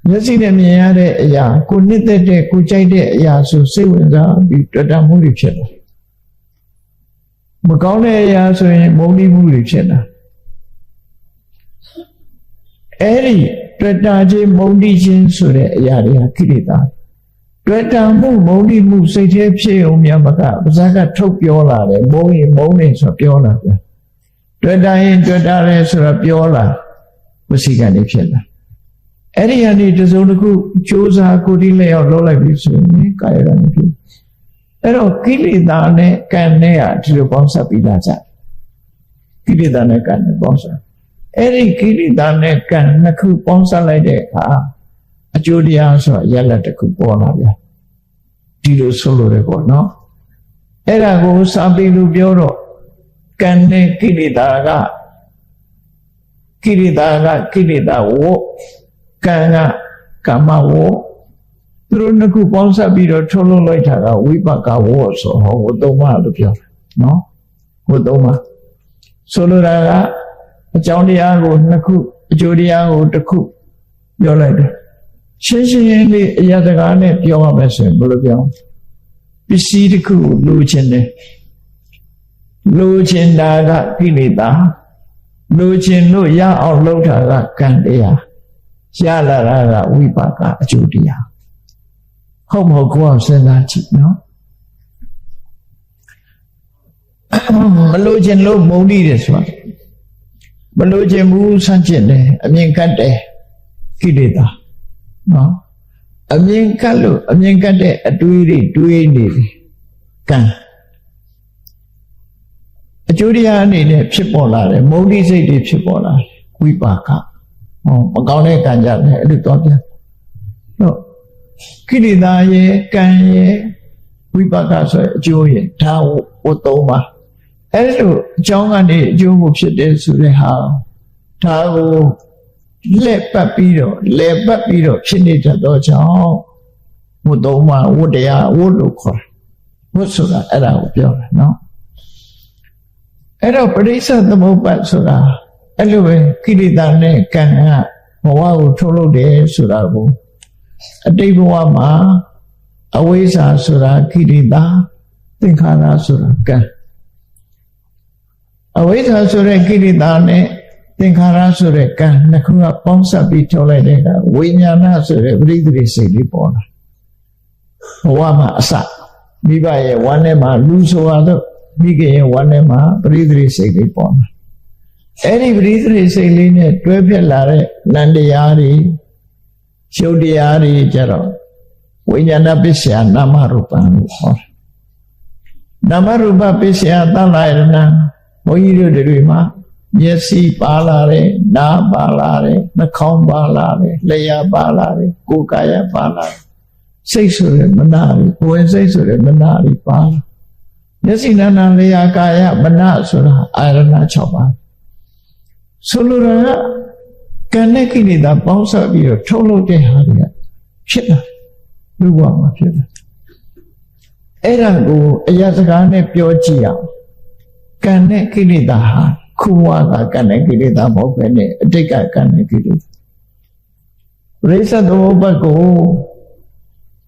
မျက်စိနဲ့မြင်ရတဲ့အရာကိုနှစ်သက်တဲ့ကိုကြိုက်တဲ့အရာဆိုစိတ်ဝင်စားပြီးတွေ့တာမှုတွေဖြစ်လာမကောင်းတဲ့အရာဆိုရင်မုန်းတိမှုတွေဖြစ်လာအဲ့ဒီတွေ့တာချင်းမုန်းတိချင်းဆိုတဲ့အရာတွေကကိလေသာတွေ့တာမှုမုန်းတိမှုစိတ်ထဲဖြစ်အောင်များမကပါးစပ်ကထုတ်ပြောလာတယ်မုန်းရင်မုန်းနေဆိုပြောလာပြန်တွေ့တာရင်တွေ့တာလဲဆိုတော့ပြောလာဝစီကံတွေဖြစ်လာအဲ့ဒီကနေတစုံတစ်ခုကြိုးစားကိုယ်ဒီလျောက်လုပ်လိုက်ပြီဆိုရင်ကာယကံဖြစ်အဲ့တော့ကိလေသာနဲ့ကံနဲ့ကဒီလိုပေါင်းစပ်ပြီးလာကြကိလေသာနဲ့ကံနဲ့ပေါင်းစပ်အဲ့ဒီကိလေသာနဲ့ကံနှစ်ခုပေါင်းစပ်လိုက်တဲ့အခါအကျိုးတရားဆိုရလဒ်တစ်ခုပေါ်လာပြန်ဒီလိုဆိုလိုတယ်ပေါ့နော်အဲ့ဒါကိုစာပေလူပြောတော့ကံနဲ့ကိလေသာကကိလေသာဝကံကကာမဝသူတို့နှစ်ခုပေါင်းစပ်ပြီးတော့ထုတ်လုပ်လိုက်တာကဝိပါကဝဆိုဟောဝသုံးပါလို့ပြောတယ်နော်ဝသုံးပါဆိုလိုတာကအကြောင်းတရားကိုနှစ်ခုအကျိုးတရားကိုတစ်ခုပြောလိုက်တယ်ရှင်းရှင်းလေးအရာစကားနဲ့ပြောရမယ်ဆိုရင်ဘယ်လိုပြောပစ္စည်းတစ်ခုကိုလိုချင်တယ်လိုချင်တာကကိလေသာလိုချင်လို့ရအောင်လုပ်တာကကံတရားရလာတာကဝိပါကအကျိုးတရားဟုတ်မဟုတ်ကိုယ်အောင်စဉ်းစားကြည့်နော်မလိုချင်လို့မုန်းတိတယ်ဆိုတာမလိုချင်ဘူးဆန့်ကျင်တယ်အမြင်ကတ်တယ်ကိလေသာနော်အမြင်ကတ်လို့အမြင်ကတ်တဲ့အတွေးတွေတွေးနေတယ်ကံအကျိုးတရားအနေနဲ့ဖြစ်ပေါ်လာတယ်မုန်းတိစိတ်တွေဖြစ်ပေါ်လာတယ်ဝိပါကမကောင်းတဲ့ကံကြတယ်အဲ့လိုတော့ပြန်တော့ကိလေသာရဲ့ကံရဲ့ဝိပါကဆိုအကျိုးရဲ့ဒါဝတ်သုံးပါအဲ့လိုအကြောင်းကနေအကျိုးကိုဖြစ်တယ်ဆိုတဲ့ဟာဒါကိုလက်ပတ်ပြီးတော့ဖြစ်နေတတ်သောကြောင့်ဝတ်သုံးပါဝတ်တရားဝတ်လို့ခေါ်တယ်ဝတ်ဆိုတာအဲ့ဒါကိုပြောတာနော်အဲ့တော့ပရိစ္ဆေသမုပ္ပါဒ်ဆိုတာအဲ့လိုပဲကိလေသာနဲ့ကံကဘဝကိုထုတ်လုပ်တယ်ဆိုတာကိုအတိတ်ဘဝမှာအဝိဇ္ဇာဆိုတာကိလေသာသင်္ခါရဆိုတာကံအဝိဇ္ဇာဆိုတဲ့ကိလေသာနဲ့သင်္ခါရဆိုတဲ့ကံနှစ်ခုကပေါင်းစပ်ပြီးထုတ်လိုက်တဲ့ကဝိညာဏဆိုတဲ့ပရိသေစိတ်လေးပေါ်လာဘဝမှာအစမိဘရဲ့ဝမ်းထဲမှာလူဆိုတော့မိခင်ရဲ့ဝမ်းထဲမှာပရိသေစိတ်လေးပေါ်လာအဲ့ဒီပရိသေစိတ်လေးနဲ့တွဲဖက်လာတဲ့နန္တရားတွေရှုပ်တရားတွေကြတော့ဝိညာဏပစ္စယနာမရူပံလို့ခေါ်တယ်နာမရူပပစ္စယသလယရဏဘုန်းကြီးတို့တွေမှာမျက်စိပါလာတယ်နားပါလာတယ်နှာခေါင်းပါလာတယ်လျှာပါလာတယ်ကိုယ်ကာယပါလာတယ်စိတ်ဆိုရယ်မနာတွေဘဝင်စိတ်ဆိုရယ်မနာတွေပါလာမျက်စိနာနာလျှာကာယမနာဆိုတာအာရဏ6ပါးဆိုလိုတာကံနဲ့ကိလေသာပေါင်းစပ်ပြီးတော့ထုတ်လုပ်တဲ့ဟာတွေကဖြစ်လာလူ့ဘဝမှာဖြစ်လာအဲ့ဒါကိုအရာစကားနဲ့ပြောကြည့်အောင်ကံနဲ့ကိလေသာဟာခုဝါကကံနဲ့ကိလေသာမဟုတ်ပဲနဲ့အတိတ်ကကံနဲ့ကိလေသာပရိစ္ဆေသမုပ္ပါဒ်ကို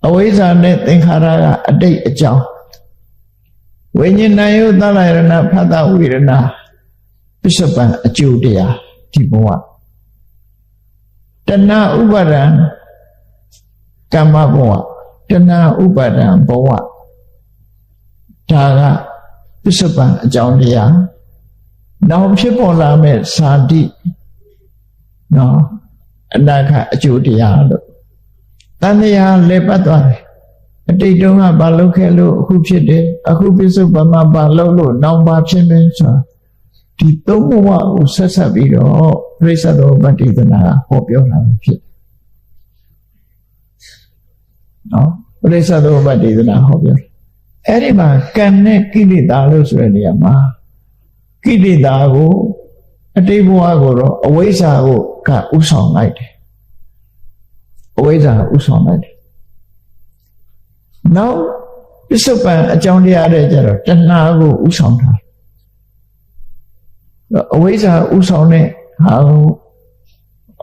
အဝိဇ္ဇာနဲ့သင်္ခါရကအတိတ်အကြောင်းဝိညာဏယုသလယရဏဖတ်တဝိရဏပစ္စုပန်အကျိုးတရားဒီဘဝတဏှာဥပါဒံကမ္မဘဝတဏှာဥပါဒံဘဝဒါကပစ္စုပန်အကြောင်းတရားနောက်ဖြစ်ပေါ်လာမဲ့ဇာတိနော်အနာဂတ်အကျိုးတရားလို့တန်တရားလဲပတ်သွားတယ်အတိတ်တုန်းကဘာလုပ်ခဲ့လို့အခုဖြစ်တယ်အခုပစ္စုပန်မှာဘာလုပ်လို့နောက်ဘာဖြစ်မယ်ဆိုတာဒီသုံးဘဝကိုဆက်ဆက်ပြီးတော့ပရိစ္ဆေသမုပ္ပါဒ်ဒေသနာဟောပြောလာမှာဖြစ်နော်ပရိစ္ဆေသမုပ္ပါဒ်ဒေသနာဟောပြောအဲ့ဒီမှာကံနဲ့ကိလေသာလို့ဆိုတဲ့နေရာမှာကိလေသာကိုအတိတ်ဘဝကိုတော့အဝိဇ္ဇာကိုကဥဆောင်လိုက်တယ်အဝိဇ္ဇာဥဆောင်လိုက်တယ်နောက်ပစ္စုပန်အကြောင်းတရားတွေကြတော့တဏှာကိုဥဆောင်တာအဝိဇ္ဇာဥဆောင်တဲ့ဟာကို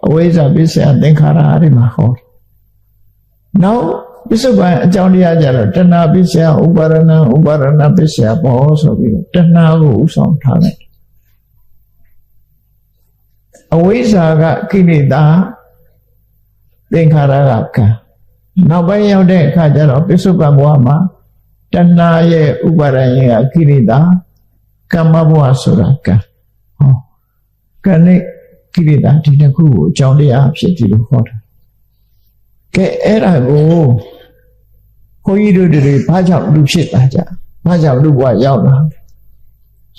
အဝိဇ္ဇာပစ္စယသင်္ခါရတွေမှာဟောတယ် နောက်ပစ္စုပန်အကြောင်းတရားကြတော့တဏှာပစ္စယဥပါရဏဥပါရဏပစ္စယဘောဆိုပြီးတဏှာကိုဥဆောင်ထားလိုက်အဝိဇ္ဇာကကိလေသာသင်္ခါရကကံနောက်ပိုင်းရောက်တဲ့အခါကျတော့ပစ္စုပန်ဘဝမှာတဏှာရဲ့ဥပါဒယကကိလေသာကမ္မဘဝဆိုတာကံဟောကံနဲ့ကိလေသာဒီတစ်ခုကိုအကြောင်းတရားဖြစ်ဒီလိုဟောတာကဲအဲ့ဒါကိုခွန်ကြီးတို့တွေဘာကြောင့်လူဖြစ်တာကြဘာကြောင့်လူဘဝရောက်လာ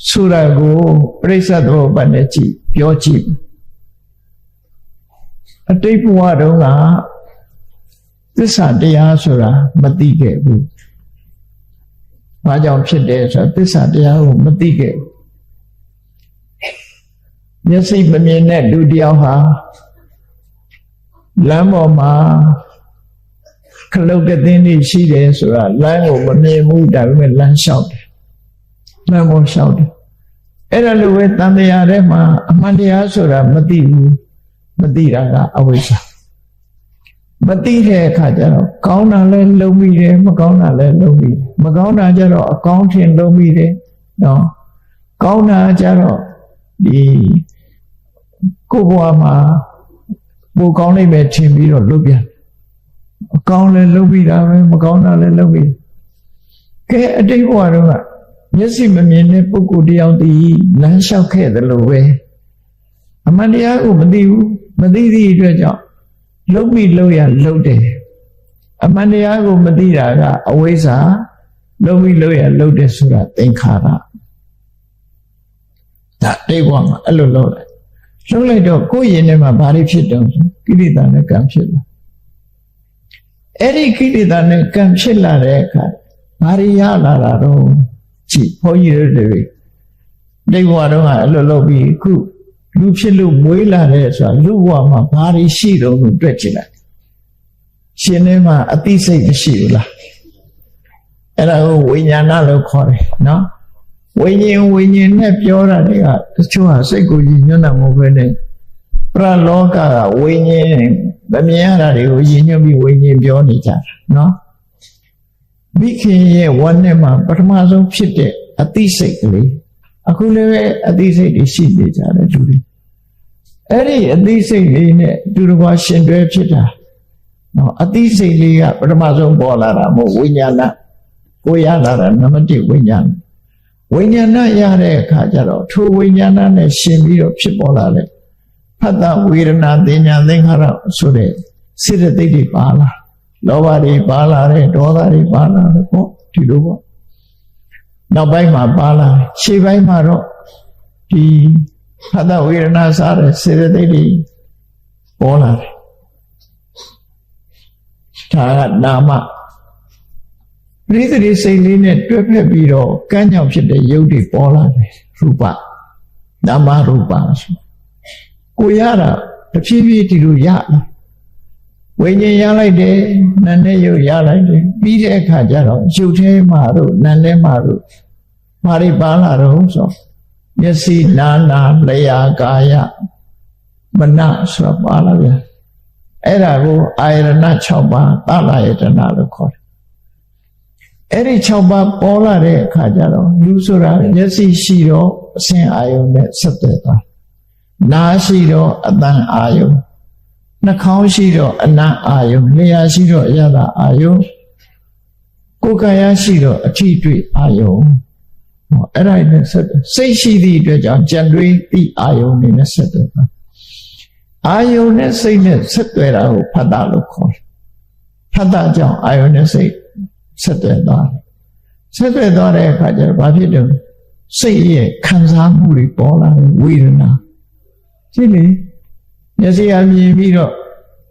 ဆိုတာကိုပြိဿသဘောပတ်နဲ့ကြည့်ပြောကြည့်အတိတ်ဘဝတုန်းကသစ္စာတရားဆိုတာမသိခဲ့ဘူးဘာကြောင့်ဖြစ်တယ်ဆိုတာသစ္စာတရားကိုမသိခဲ့ဘူးမျက်စိမမြင်တဲ့လူတယောက်ဟာလမ်းပေါ်မှာခလုတ်ကသင်းကြီးရှိတယ်ဆိုတာလမ်းကိုမမြင်ဘူးဒါပေမဲ့လမ်းလျှောက်တယ်လမ်းပေါ်လျှောက်တယ်အဲ့ဒါလိုပဲတန်တရားထဲမှာအမှန်တရားဆိုတာမသိဘူးမသိတာကအဝိဇ္ဇာမသိတဲ့အခါကျတော့ကောင်းတာလည်းလုံးမိတယ်မကောင်းတာလည်းလုံးမိတယ်မကောင်းတာကျတော့အကောင်းထင်လုံးမိတယ်နော်ကောင်းတာကျတော့ဒီကိုယ်ဘဝမှာပိုကောင်းနိုင်မယ်ထင်ပြီးတော့လုပ်ပြန်အကောင်းလည်းလုံးမိတာပဲမကောင်းတာလည်းလုံးမိတယ်ကဲအတိတ်ဘဝတုန်းကမျက်စိမမြင်တဲ့ပုဂ္ဂိုလ်တယောက်ဒီလမ်းလျှောက်ခဲ့တယ်လို့ပဲအမှန်တရားကိုမသိဘူးမသိသည့်အတွက်ကြောင့်လုံပြီးလုံရလုံတယ်အမှန်တရားကိုမသိတာကအဝိဇ္ဇာလုံပြီးလုံရလုံတယ်ဆိုတာသင်္ခါရဒါတိတ်ဘဝမှာအဲ့လိုလုပ်လိုက်တော့ကိုယ်ရင်ထဲမှာဘာတွေဖြစ်တုံးကိလေသာနဲ့ကံဖြစ်လာအဲ့ဒီကိလေသာနဲ့ကံဖြစ်လာတဲ့အခါဘာတွေရလာတာတော့ကြည့်ဘုန်းကြီးတို့တွေတိတ်ဘဝတုန်းကအဲ့လိုလုပ်ပြီးအခုလူဖြစ်လို့မွေးလာတဲ့ဆိုတာလူဘဝမှာဘာတွေရှိတော့လို့တွေ့ကြည့်လိုက်ရှင်ထဲမှာအသိစိတ်မရှိဘူးလားအဲ့ဒါကိုဝိညာဏလို့ခေါ်တယ်နော်ဝိညာဉ်နဲ့ပြောတာတွေကတချို့ဟာစိတ်ကိုညှို့တာမဟုတ်ဘဲနဲ့ပရလောကကဝိညာဉ်မမြင်ရတာတွေကိုညှို့ပြီးဝိညာဉ်ပြောနေကြတာနော်မိခင်ရဲ့ဝမ်းနဲ့မှာပထမဆုံးဖြစ်တဲ့အသိစိတ်ကလေးအခုလည်းပဲအသိစိတ်တွေရှိနေကြတယ်လူတွေအဲ့ဒီအသိစိတ်လေးနဲ့တူတကွာရှင်တွဲဖြစ်တာနော်အသိစိတ်လေးကပထမဆုံးပေါ်လာတာမဟုတ်ဝိညာဏကိုရလာတာနံပါတ်1ဝိညာဏရတဲ့အခါကျတော့ထိုဝိညာဏနဲ့ရှင်ပြီးတော့ဖြစ်ပေါ်လာတဲ့ဖတ်တာဝေဒနာသင်ညာသင်္ခါရဆိုတဲ့စေတသိက်တွေပါလာလောဘတွေပါလာတယ်ဒေါသတွေပါလာတယ်ပေါ့ဒီလိုပေါ့နောက်ပိုင်းမှာပါလာရှေ့ပိုင်းမှာတော့ဒီဖတ်တာဝေဒနာစားတဲ့စေတသိက်တွေပေါ်လာတယ်ဒါကနာမပရိသေစိတ်လေးနဲ့တွဲဖက်ပြီးတော့ကံကြောင့်ဖြစ်တဲ့ရုပ်တွေပေါ်လာတယ်ရူပနာမရူပဆိုကိုရတာတဖြည်းဖြည်းဒီလိုရလာဝိညာဉ်ရလိုက်တယ်နာနဲ့ရုပ်ရလိုက်တယ်ပြီးတဲ့အခါကျတော့ရုပ်ထဲမှာတို့နာနဲ့မှာတို့ဘာတွေပါလာတော့ဆိုမျက်စိနာနာလျာကာယမနဆိုတာပါလာပြန်အဲ့ဒါကိုအာယရဏ6ပါးသလယတနာလို့ခေါ်တယ်အဲ့ဒီ6ပါးပေါ်လာတဲ့အခါကျတော့လူဆိုတာမျက်စိရှိတော့အစဉ်အာယုံနဲ့ဆက်သွယ်သွားနားရှိတော့အသံအာယုံနှာခေါင်းရှိတော့အနံ့အာယုံလျှာရှိတော့အရသာအာယုံကိုယ်ကာယရှိတော့အထိတွေ့အာယုံအဲ့ဒါနဲ့ဆက်စိတ်ရှိသည့်အတွက်ကြောင့်ကြံတွေးသည့်အာယုံနဲ့ဆက်သွယ်သွားအာယုံနဲ့စိတ်နဲ့ဆက်သွယ်တာကိုဖတ်တာလို့ခေါ်တယ်ဖတ်တာကြောင့်အာယုံနဲ့စိတ်ဆက်သွယ်သွားတယ်ဆက်သွယ်သွားတဲ့အခါကျတော့ဘာဖြစ်တယ်စိတ်ရဲ့ခံစားမှုတွေပေါ်လာတယ်ဝေဒနာကြည့်လေမျက်စိအမြင်ပြီးတော့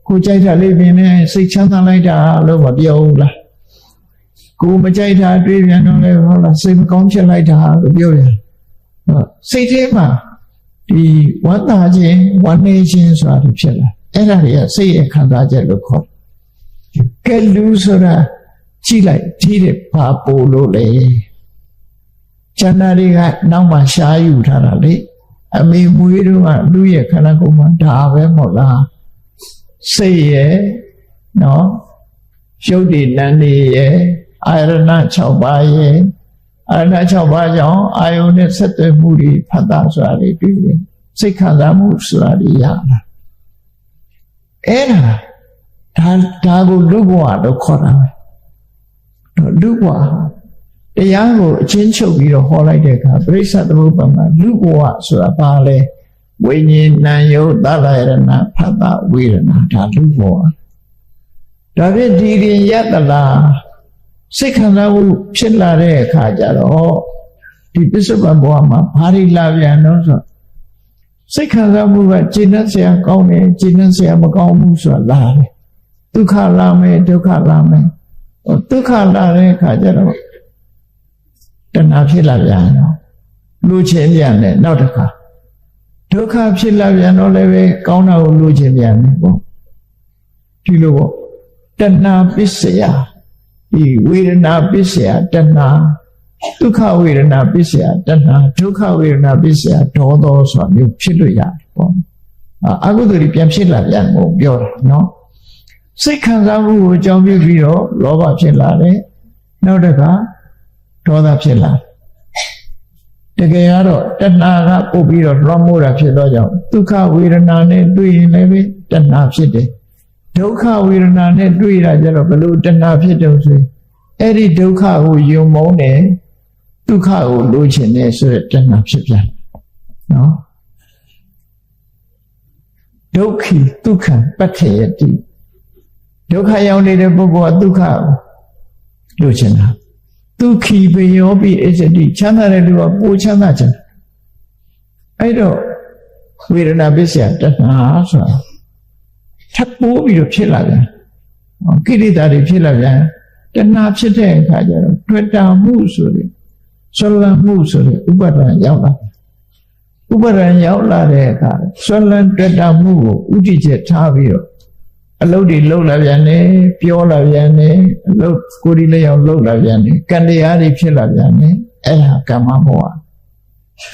ကိုကြိုက်တာလေးမြင်နေစိတ်ချမ်းသာလိုက်တာလို့မပြောဘူးလားကိုမကြိုက်တာတွေးပြန်တော့လေဟုတ်လားစိတ်မကောင်းဖြစ်လိုက်တာလို့ပြောပြန်စိတ်ထဲမှာဒီဝမ်းသာခြင်းဝမ်းနည်းခြင်းဆိုတာဖြစ်လာအဲ့ဒါတွေကစိတ်ရဲ့ခံစားချက်လို့ခေါ်ကဲလူဆိုတာကြည့်လိုက်ဒီတဲ့ဘာပို့လို့လဲကျန်တာတွေကနောက်မှရှားယူထားတာလေအမေမွေးတော့ကလူရဲ့ခန္ဓာကိုယ်မှာဒါပဲမဟုတ်လားစိတ်ရဲ့နော် ရှုပ်ဒီနန္ဒီရဲ့အာရဏ6ပါးရဲ့အာရဏ6ပါးကြောင့်အာယုန်နဲ့ဆက်သွယ်မှုတွေဖတ်တာဆိုတာတွေတွေ့တယ်စိတ်ခံစားမှုဆိုတာတွေရလာအဲ့ဒါကိုလူဘဝလို့ခေါ်တာပဲလူဘဝတရားကိုအချင်းချုပ်ပြီးတော့ဟောလိုက်တဲ့အခါပရိစ္ဆေသမုပ္ပါဒ်မှာလူဘဝဆိုတာဘာလဲဝိညာဉ်နာယုတ်သလယရဏဖတ်တာဝေဒနာဒါလူဘဝဒါဖြင့်ဒီရင်ရတလားစိတ်ခံစားမှုဖြစ်လာတဲ့အခါကျတော့ဒီပစ္စုပန်ဘဝမှာဘာတွေလာပြန်တော့ဆိုစိတ်ခံစားမှုကကျဉ်းစရာကောင်းတယ်ကျဉ်းစရာမကောင်းဘူးဆိုတာလာတယ်ဒုက္ခလာမယ်ဒုက္ခလာမယ်ဒုက္ခလာတဲ့အခါကျတော့တဏှာဖြစ်လာပြန်တော့လူချင်းပြန်တယ်နောက်တစ်ခါဒုက္ခဖြစ်လာပြန်တော့လည်းပဲကောင်းတာကိုလူချင်းပြန်တယ်ပေါ့ဒီလိုပေါ့တဏှာပစ္စယဒီဝေဒနာပစ္စယတဏှာဒုက္ခဝေဒနာပစ္စယတဏှာဒုက္ခဝေဒနာပစ္စယဒေါသောဆိုတာမျိုးဖြစ်လို့ရတယ်ပေါ့အကုသိုလ်ပြန်ဖြစ်လာပြန်မို့ပြောတာနော်စိတ်ခံစားမှုကိုအကြောင်းပြုပြီးတော့လောဘဖြစ်လာတယ်နောက်တစ်ခါဒေါသဖြစ်လာတကယ်ကတော့တဏှာကပုတ်ပြီးတော့လွှမ်းမိုးတာဖြစ်တော့ကြောင့်ဒုက္ခဝေဒနာနဲ့တွေ့ရင်လည်းပဲတဏှာဖြစ်တယ်ဒုက္ခဝေဒနာနဲ့တွေ့ရကြတော့ဘလို့တဏှာဖြစ်တော့ဆိုအဲ့ဒီဒုက္ခကိုယုံမုန်းတယ်ဒုက္ခကိုလိုချင်တယ်ဆိုတဲ့တဏှာဖြစ်ပြန်နော်ဒုက္ခိဒုက္ခံပက္ခယတိဒုက္ခရောက်နေတဲ့ပုဂ္ဂိုလ်ကဒုက္ခကိုလိုချင်တာဒုက္ခိပယောပိအစ္စတိချမ်းသာတဲ့လူကပိုချမ်းသာချင်တယ်အဲ့တော့ဝေဒနာပစ္စယတဏှာဆိုတာထပ်ပိုးပြီးတော့ဖြစ်လာပြန်ကိလေသာတွေဖြစ်လာပြန်တဏှာဖြစ်တဲ့အခါကျတော့တွေ့တာမှုဆိုတဲ့ဆွလန်းမှုဆိုတဲ့ဥပါဒံရောက်လာဥပါဒံရောက်လာတဲ့အခါဆွလန်းတွေ့တာမှုကိုဥဒိချက်ထားပြီးတော့အလုပ်တွေလုပ်လာပြန်တယ်ပြောလာပြန်တယ်အလုပ်ကိုယ်ဒီလေးအောင်လုပ်လာပြန်တယ်ကံတရားတွေဖြစ်လာပြန်တယ်အဲ့ဒါကမ္မဘဝ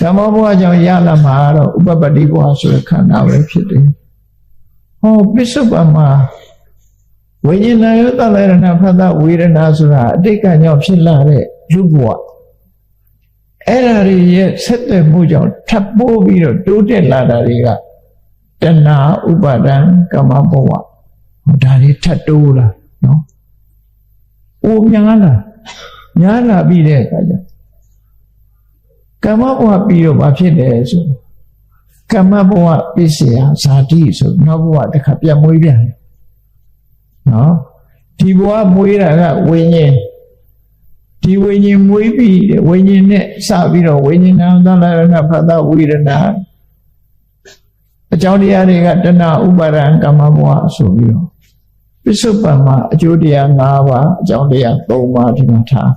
ကမ္မဘဝကြောင့်ရလာမှာတော့ဥပပတ္တိဘဝဆိုတဲ့ခန္ဓာပဲဖြစ်တယ်ဟောပစ္စုပန်မှာဝိညာဏယုတလရဏဖတ်တာဝေဒနာဆိုတာအတိတ်ကကြောင့်ဖြစ်လာတဲ့လူဘဝအဲ့ဒါတွေရဲ့ဆက်သွယ်မှုကြောင့်ထပ်ပိုးပြီးတော့တိုးတက်လာတာတွေကတဏှာဥပါဒံကမ္မဘဝဒါတွေထပ်တိုးလာနော်။အိုများလာပြီးတဲ့အခါကျကမ္မဘဝပြီးတော့ဘာဖြစ်လဲဆိုကမ္မဘဝပစ္စယဇာတိဆိုနောက်ဘဝတစ်ခါပြန်မွေးပြန်တယ်နော်ဒီဘဝမွေးတာကဝိညာဉ်ဒီဝိညာဉ်မွေးပြီးဝိညာဉ်နဲ့စပြီးတော့ဝိညာဏသလရဏဖတ်တာဝေဒနာအကြောင်းတရားတွေကတဏှာဥပါဒံကမ္မဘဝဆိုပြီးတော့ပစ္စုပန်မှာအကျိုးတရား5ပါးအကြောင်းတရား3ပါးဒီမှာထား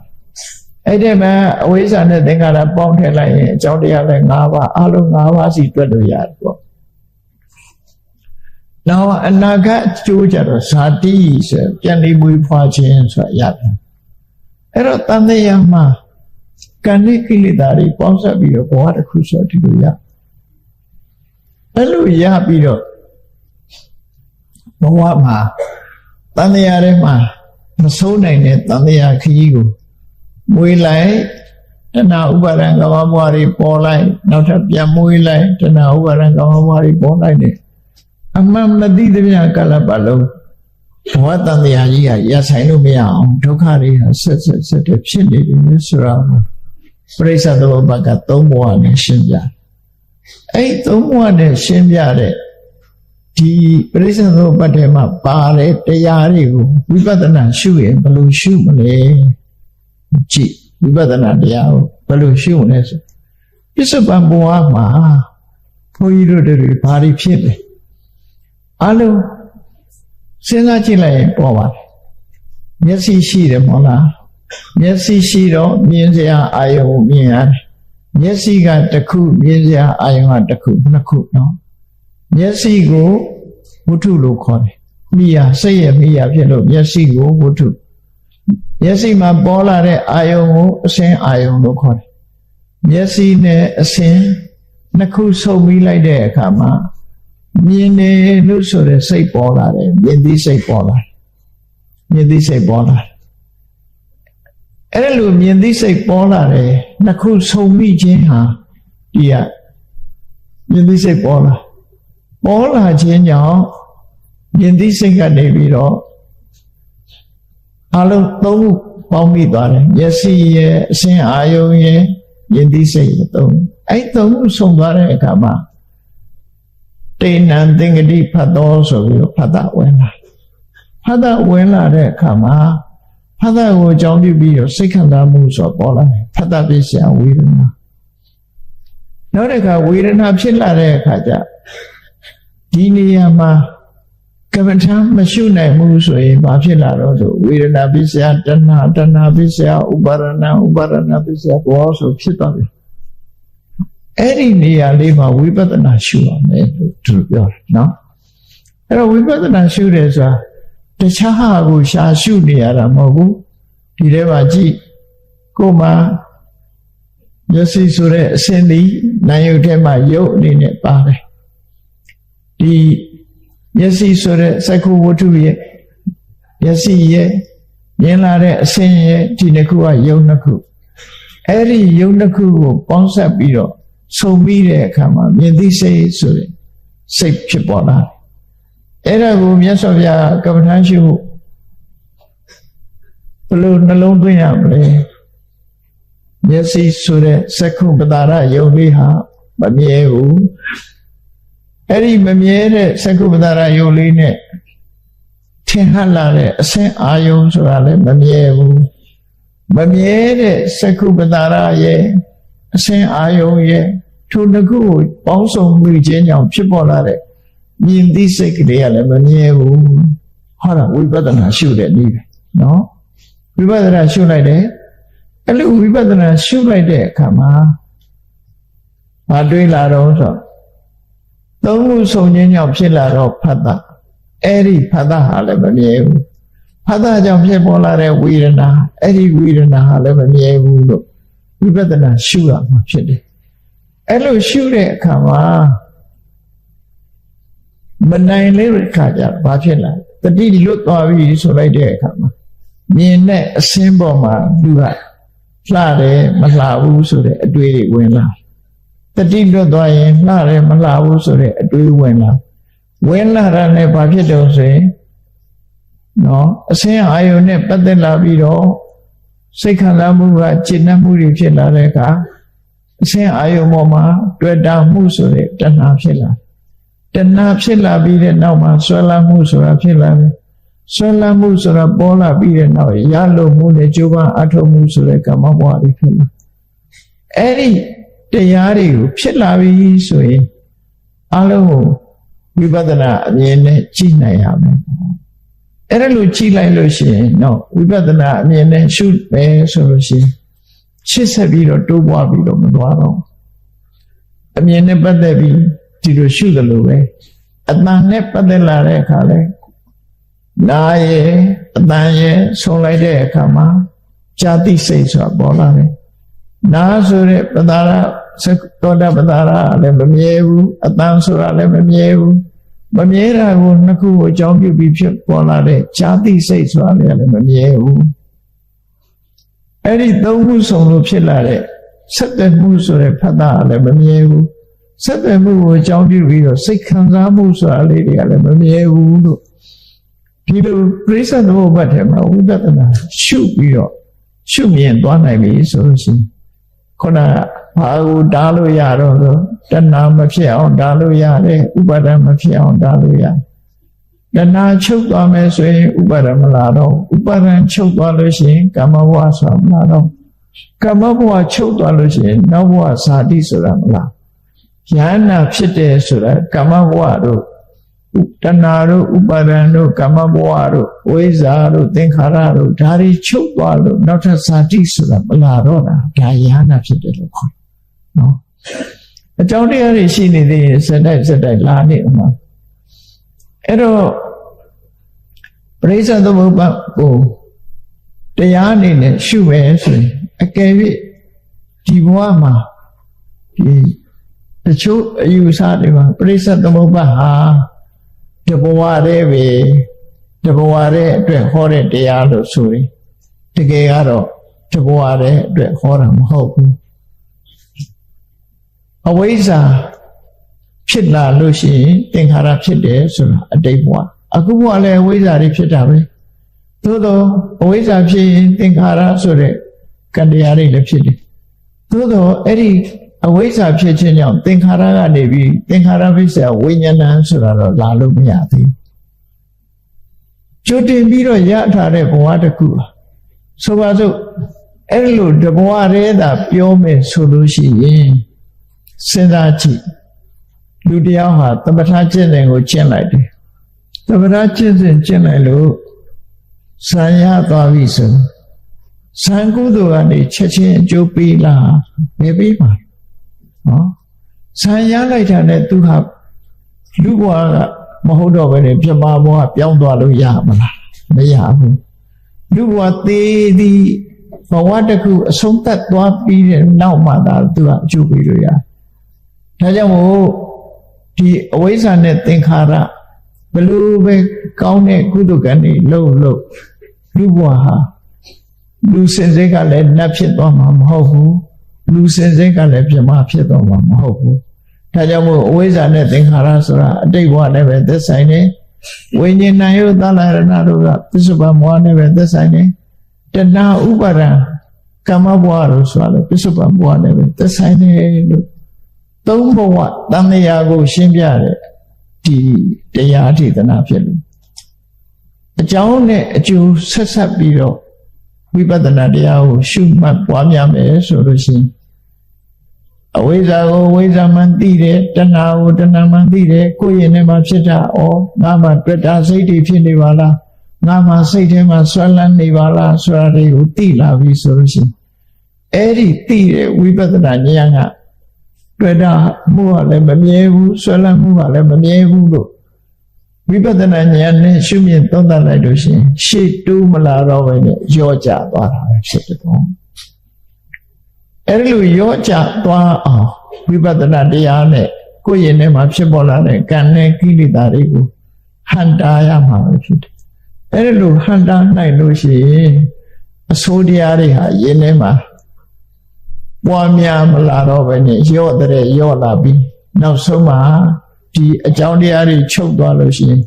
အဲ့ဒီမှာအဝိဇ္ဇာနဲ့သင်္ခါရပေါင်းထည့်လိုက်ရင်အကြောင်းတရားလည်း5ပါးအလုံး5ပါးစီတွက်လို့ရတယ်ပေါ့နောက်အနာဂတ်အကျိုးကြတော့ဇာတိဆိုပြန်လေးမွေးဖွားခြင်းဆိုတာရတယ်အဲ့တော့တန်တရားမှာကံနဲ့ကိလေသာတွေပေါင်းစပ်ပြီးတော့ဘဝတစ်ခုဆိုဒီလိုရအဲ့လိုရပြီးတော့ဘဝမှာတန်တရားထဲမှာမဆုံးနိုင်တဲ့တန်တရားခရီးကိုမွေးလိုက်တဏှာဥပါဒံကမ္မဘဝတွေပေါ်လိုက်နောက်ထပ်ပြန်မွေးလိုက်တဏှာဥပါဒံကမ္မဘဝတွေပေါ်လိုက်တယ်အမှန်မသိတဲ့မြတ်ကာလပတ်လုံးဘဝတန်တရားကြီးကရဆိုင်လို့မရအောင်ဒုက္ခတွေဆက်ဖြစ်နေတယ်ဆိုတော့ပရိစ္ဆေသမုပ္ပါဒ်က3ဘဝနဲ့ရှင်းပြအဲ့3ဘဝနဲ့ရှင်းပြတဲ့ဒီပရိစ္ဆေသမုပ္ပါဒ်ထဲမှာပါတဲ့တရားတွေကိုဝိပဿနာရှုရင်ဘယ်လိုရှုမလဲကြည့်ဝိပဿနာတရားကိုဘယ်လိုရှုမလဲဆိုပစ္စုပန်ဘဝမှာဘုန်းကြီးတို့တွေဘာတွေဖြစ်လဲအလုံးစဉ်းစားကြည့်လိုက်ရင်ပေါ်ပါတယ်မျက်စိရှိတယ်မဟုတ်လားမျက်စိရှိတော့မြင်စရာအာယုံမြင်ရတယ်မျက်စိကတစ်ခုမြင်စရာအာယုံကတစ်ခုနှစ်ခုနော်မျက်စိကိုဝတ္ထုလို့ခေါ်တယ်မိယာစိတ်ရဲ့မိယာဖြစ်လို့မျက်စိကိုဝတ္ထုမျက်စိမှာပေါ်လာတဲ့အာယုံကိုအစင်းအာယုံလို့ခေါ်တယ်မျက်စိနဲ့အစင်းနှစ်ခုစုပ်ပြီးလိုက်တဲ့အခါမှာမြင်တယ်လို့ဆိုတဲ့စိတ်ပေါ်လာတယ်မြင်သိစိတ်ပေါ်လာတယ် မြင်သိစိတ်ပေါ်လာအဲ့လိုမြင်သိစိတ်ပေါ်လာတယ်နှစ်ခုဆုံမိခြင်းဟာဒီကမြင်သိစိတ်ပေါ်လာခြင်းကြောင့်မြင်သိစိတ်ကနေပြီးတော့အလုံးသုံးခုပေါင်းမိသွားတယ်မျက်စိရဲ့အစင်အာယုံရဲ့မြင်သိစိတ်ရဲ့သုံးအဲ့သုံးခုဆုံသွားတဲ့အခါမှာတေနံသင်္ကတိဖတ်တော်ဆိုပြီးတော့ဖတ်တာဝင်လာတဲ့အခါမှာဖတ်တာကိုအကြောင်းပြုပြီးတော့စိတ်ခံစားမှုဆိုပေါ်လာတယ်ဖတ်တာဖြစ်ရှာဝေဒနာနောက်တစ်ခါဝေဒနာဖြစ်လာတဲ့အခါကျဒီနေရာမှာကမ္မထာမရှုနိုင်ဘူးဆိုရင်ဘာဖြစ်လာတော့ဆိုဝေဒနာဖြစ်ရှာတဏှာဖြစ်ရှာဥပါရဏဖြစ်ရှာဘောဆိုဖြစ်သွားပြီအဲ့ဒီနေရာလေးမှာဝိပဿနာရှုရမယ်လို့သူပြောတယ်နော်အဲ့တော့ဝိပဿနာရှုတယ်ဆိုတာတခြားဟာကိုရှာရှုနေရတာမဟုတ်ဘူးဒီထဲမှာကြည့်ကိုယ်မှာမျက်စိဆိုတဲ့အစင်းဒီနာယုတ်ထဲမှာရုပ်အနေနဲ့ပါတယ်ဒီမျက်စိဆိုတဲ့စက္ခုဝတ္ထုရဲ့မျက်စိရဲ့မြင်လာတဲ့အစင်းရဲ့ဒီနှစ်ခုကယုံနှစ်ခုအဲ့ဒီယုံနှစ်ခုကိုပေါင်းစပ်ပြီးတော့ဆုံပြီးတဲ့အခါမှာမြင်သိစိတ်ဆိုတဲ့စိတ်ဖြစ်ပေါ်လာတယ်အဲ့ဒါကိုမြတ်စွာဘုရားကမ္မထာရှုဘယ်လိုနှလုံးသွင်းရမလဲမျက်စိဆိုတဲ့စက္ခုပတာရယုံလေးဟာမမြဲဘူးအဲ့ဒီမမြဲတဲ့စက္ခုပတာရယုံလေးနဲ့ထင်ဟပ်လာတဲ့အစင်းအာယုံဆိုတာလည်းမမြဲဘူးမမြဲတဲ့စက္ခုပတာရရဲ့အစင်းအာယုံရဲ့ထိုနှစ်ခုကိုပေါင်းစုံမှုခြင်းကြောင့်ဖြစ်ပေါ်လာတဲ့မြင်သိစိတ်ကလေးကလည်းမမြဲဘူးဟောတာဝိပဿနာရှုတဲ့နည်းပဲနော်ဝိပဿနာရှုလိုက်တယ်အဲ့လိုဝိပဿနာရှုလိုက်တဲ့အခါမှာမတွေးလာတော့ဆိုသုံးခုဆုံခြင်းကြောင့်ဖြစ်လာတော့ဖတ်တာအဲ့ဒီဖတ်တာဟာလည်းမမြဲဘူးဖတ်တာကြောင့်ဖြစ်ပေါ်လာတဲ့ဝေဒနာအဲ့ဒီဝေဒနာဟာလည်းမမြဲဘူးလို့ဝိပဿနာရှုရမှာဖြစ်တယ်အဲ့လိုရှုတဲ့အခါမှာမနိုင်လေးတဲ့အခါကျဘာဖြစ်လာတတိလွတ်သွားပြီဆိုလိုက်တဲ့အခါမှာမြင်တဲ့အစင်းပေါ်မှာလူကလှတယ်မလှဘူးဆိုတဲ့အတွေးတွေဝင်လာတတိလွတ်သွားရင်လှတယ်မလှဘူးဆိုတဲ့အတွေးဝင်လာတာနဲ့ဘာဖြစ်တော့ဆိုရင်နော်အစင်းအာယုန်နဲ့ပတ်သက်လာပြီးတော့စိတ်ခံစားမှုကจิตနှံ့မှုတွေဖြစ်လာတဲ့အခါအစင်းအာယုန်ပေါ်မှာတွေ့တာမှုဆိုတဲ့တဏှာဖြစ်လာပြီးတဲ့နောက်မှာဆွဲလန်းမှုဆိုတာဖြစ်လာတယ်ဆွဲလန်းမှုဆိုတာပေါ်လာပြီးတဲ့နောက်ရလို့မှုနဲ့ကြိုးပမ်းအထောက်မှုဆိုတဲ့ကာမဘဝတွေဖြစ်လာအဲ့ဒီတရားတွေကိုဖြစ်လာပြီဆိုရင်အလုံးကိုဝိပဿနာအမြင်နဲ့ကြည့်နိုင်ရမယ်အဲ့ဒါလို့ကြည့်လိုက်လို့ရှိရင်တော့ဝိပဿနာအမြင်နဲ့ရှုမယ်ဆိုလို့ရှိရင်ရှစ်ဆက်ပြီးတော့တိုးပွားပြီးတော့မသွားတော့အမြင်နဲ့ပတ်သက်ပြီးဒီလိုရှုသလိုပဲအတန်နဲ့ပတ်သက်လာတဲ့အခါလဲနာရဲ့အတန်ရဲ့ဆုံးလိုက်တဲ့အခါမှာဇာတိစိတ်ဆိုတာပေါ်လာတယ်နာဆိုတဲ့ပဒါရသောတာပဒါရလည်းမမြဲဘူးအတန်ဆိုတာလည်းမမြဲဘူးမမြဲတာကိုနှစ်ခုကိုအကြောင်းပြုပြီးဖြစ်ပေါ်လာတဲ့ဇာတိစိတ်ဆိုတာလည်းမမြဲဘူးအဲ့ဒီသုံးခုစုံလို့ဖြစ်လာတဲ့ဆက်သွယ်မှုဆိုတဲ့ဖတ်တာလည်းမမြဲဘူးဆက်သွယ်မှုကိုအကြောင်းပြုပြီးတော့စိတ်ခံစားမှုဆိုတာလေးတွေကလည်းမမြဲဘူးလို့ဒီလိုပြိဿသမုပ္ပါဒ်ထဲမှာဝိပဿနာရှုပြီးတော့ရှုမြင်သွားနိုင်ပြီဆိုလို့ရှိရင်ခုနဘာကိုတားလို့ရတော့ဆိုတဏှာမဖြစ်အောင်တားလို့ရတယ်ဥပါဒံမဖြစ်အောင်တားလို့ရတဏှာချုပ်သွားမယ်ဆိုရင်ဥပါဒံမလာတော့ဥပါဒံချုပ်သွားလို့ရှိရင်ကာမဘဝဆိုတာမလာတော့ကာမဘဝချုပ်သွားလို့ရှိရင်နောက်ဘဝဇာတိဆိုတာမလာယန္နာဖြစ်တယ်ဆိုတာကာမဘဝတို့တဏှာတို့ဥပါဒံတို့ကာမဘဝတို့ဝိဇ္ဇာတို့သင်္ခါရတို့ဒါတွေချုပ်သွားလို့နောက်ထပ်ဇာတိဆိုတာမလာတော့တာဒါယန္နာဖြစ်တယ်လို့ခေါ်နော်အကြောင်းတရားတွေရှိနေသေးရင်စက်တိုက်လာနေမှာအဲ့တော့ပရိစ္ဆေသမုပ္ပါဒ်ကိုတရားအနေနဲ့ရှုမယ်ဆိုရင်အကယ်၍ဒီဘဝမှာဒီတချို့အယူဆတွေမှာပရိစ္ဆေသမုပ္ပါဒ်ဟာတဘဝတည်းပဲတ ဘဝရဲ့အတွက်ဟောတဲ့တရားလို့ဆိုရင်တကယ်ကတော့တဘဝရဲ့အတွက်ဟောတာမဟုတ်ဘူးအဝိဇ္ဇာဖြစ်လာလို့ရှိရင်သင်္ခါရဖြစ်တယ်ဆိုတာအတိတ်ဘဝအခုဘဝလည်းအဝိဇ္ဇာတွေဖြစ်တာပဲသို့တော့အဝိဇ္ဇာဖြစ်ရင်သင်္ခါရဆိုတဲ့ကံတရားတွေလည်းဖြစ်တယ်သို့တော့အဲ့ဒီအဝိဇ္ဇာဖြစ်ခြင်းကြောင့်သင်္ခါရကနေပြီးသင်္ခါရပိစ္ဆယဝိညာဏဆိုတာတော့လာလို့မရသေးဘူးကြိုတင်ပြီးတော့ရထားတဲ့ဘဝတစ်ခုဆိုပါစို့အဲ့လိုတဘဝတည်းသာပြောမယ်ဆိုလို့ရှိရင်စဉ်းစားကြည့်လူတယောက်ဟာသမထကျင့်စဉ်ကိုကျင့်လိုက်တယ်သမထကျင့်စဉ်ကျင့်လိုက်လို့ဇံရသွားပြီဆိုဇံကုသိုလ်ကနေချက်ချင်းအကျိုးပေးလာမပေးပါနော်ဇံရလိုက်တာနဲ့သူဟာလူဘဝကမဟုတ်တော့ဘဲနဲ့ပြမဘဝပြောင်းသွားလို့ရမလားမရဘူးလူဘဝသေးသည်ဘဝတစ်ခုအဆုံးသတ်သွားပြီးတဲ့နောက်မှသာသူကအကျိုးပေးလို့ရတယ်ဒါကြောင့်မို့ဒီအဝိဇ္ဇာနဲ့သင်္ခါရဘလို့ပဲကောင်းတဲ့ကုသကံတွေလုံးလုံးလူဘဝဟာလူစင်စိတ်ကလည်းနတ်ဖြစ်သွားမှာမဟုတ်ဘူးလူစင်စိတ်ကလည်းပြမဖြစ်သွားမှာမဟုတ်ဘူးဒါကြောင့်မို့အဝိဇ္ဇာနဲ့သင်္ခါရဆိုတာအတိတ်ဘဝနဲ့ပဲသက်ဆိုင်တယ်ဝိညာဉ်နာယုသလရဏတို့ကပစ္စုပန်ဘဝနဲ့ပဲသက်ဆိုင်တယ်တဏှာဥပါဒံကမ္မဘဝလို့ဆိုတာလည်းပစ္စုပန်ဘဝနဲ့ပဲသက်ဆိုင်တယ်လို့သုံးဘဝတန်မြာကိုရှင်းပြတဲ့ဒီတရားဒေသနာဖြစ်လို့အကြောင်းနဲ့အကျိုးဆက်ဆက်ပြီးတော့ဝိပဿနာတရားကိုရှုမှတ်ပွားများမယ်ဆိုလို့ရှိရင်အဝိဇ္ဇာကိုဝိဇ္ဇာမှန်သိတယ်တဏှာကိုတဏှာမှန်သိတယ်ကိုယ်ရင်ထဲမှာဖြစ်တာဩငါမှတွေ့တာစိတ်တွေဖြစ်နေပါလားငါမှစိတ်ထဲမှာဆွဲလန်းနေပါလားဆိုတာတွေကိုသိလာပြီဆိုလို့ရှိရင်အဲ့ဒီသိတဲ့ဝိပဿနာဉာဏ်ကတွေ့တာမှုကလည်းမမြဲဘူးဆွဲလန်းမှုကလည်းမမြဲဘူးလို့ဝိပဿနာဉာဏ်နဲ့ရှုမြင်သုံးသပ်လိုက်လို့ရှိရင်ရှေ့တိုးမလာတော့ဘဲနဲ့ရော့ကျသွားတာပဲဖြစ်တယ်ပေါ့အဲ့ဒီလိုရော့ကျသွားအောင်ဝိပဿနာတရားနဲ့ကိုယ်ရင်ထဲမှာဖြစ်ပေါ်လာတဲ့ကံနဲ့ကိလေသာတွေကိုဟန်တာရမှာပဲဖြစ်တယ်အဲ့ဒီလိုဟန်တာနိုင်လို့ရှိရင်အဆိုးတရားတွေဟာရင်ထဲမှာပွားများမလာတော့ဘဲနဲ့ရော့တဲ့ရော့လာပြီးနောက်ဆုံးမှာဒီအကြောင်းတရားတွေချုပ်သွားလို့ရှိရင်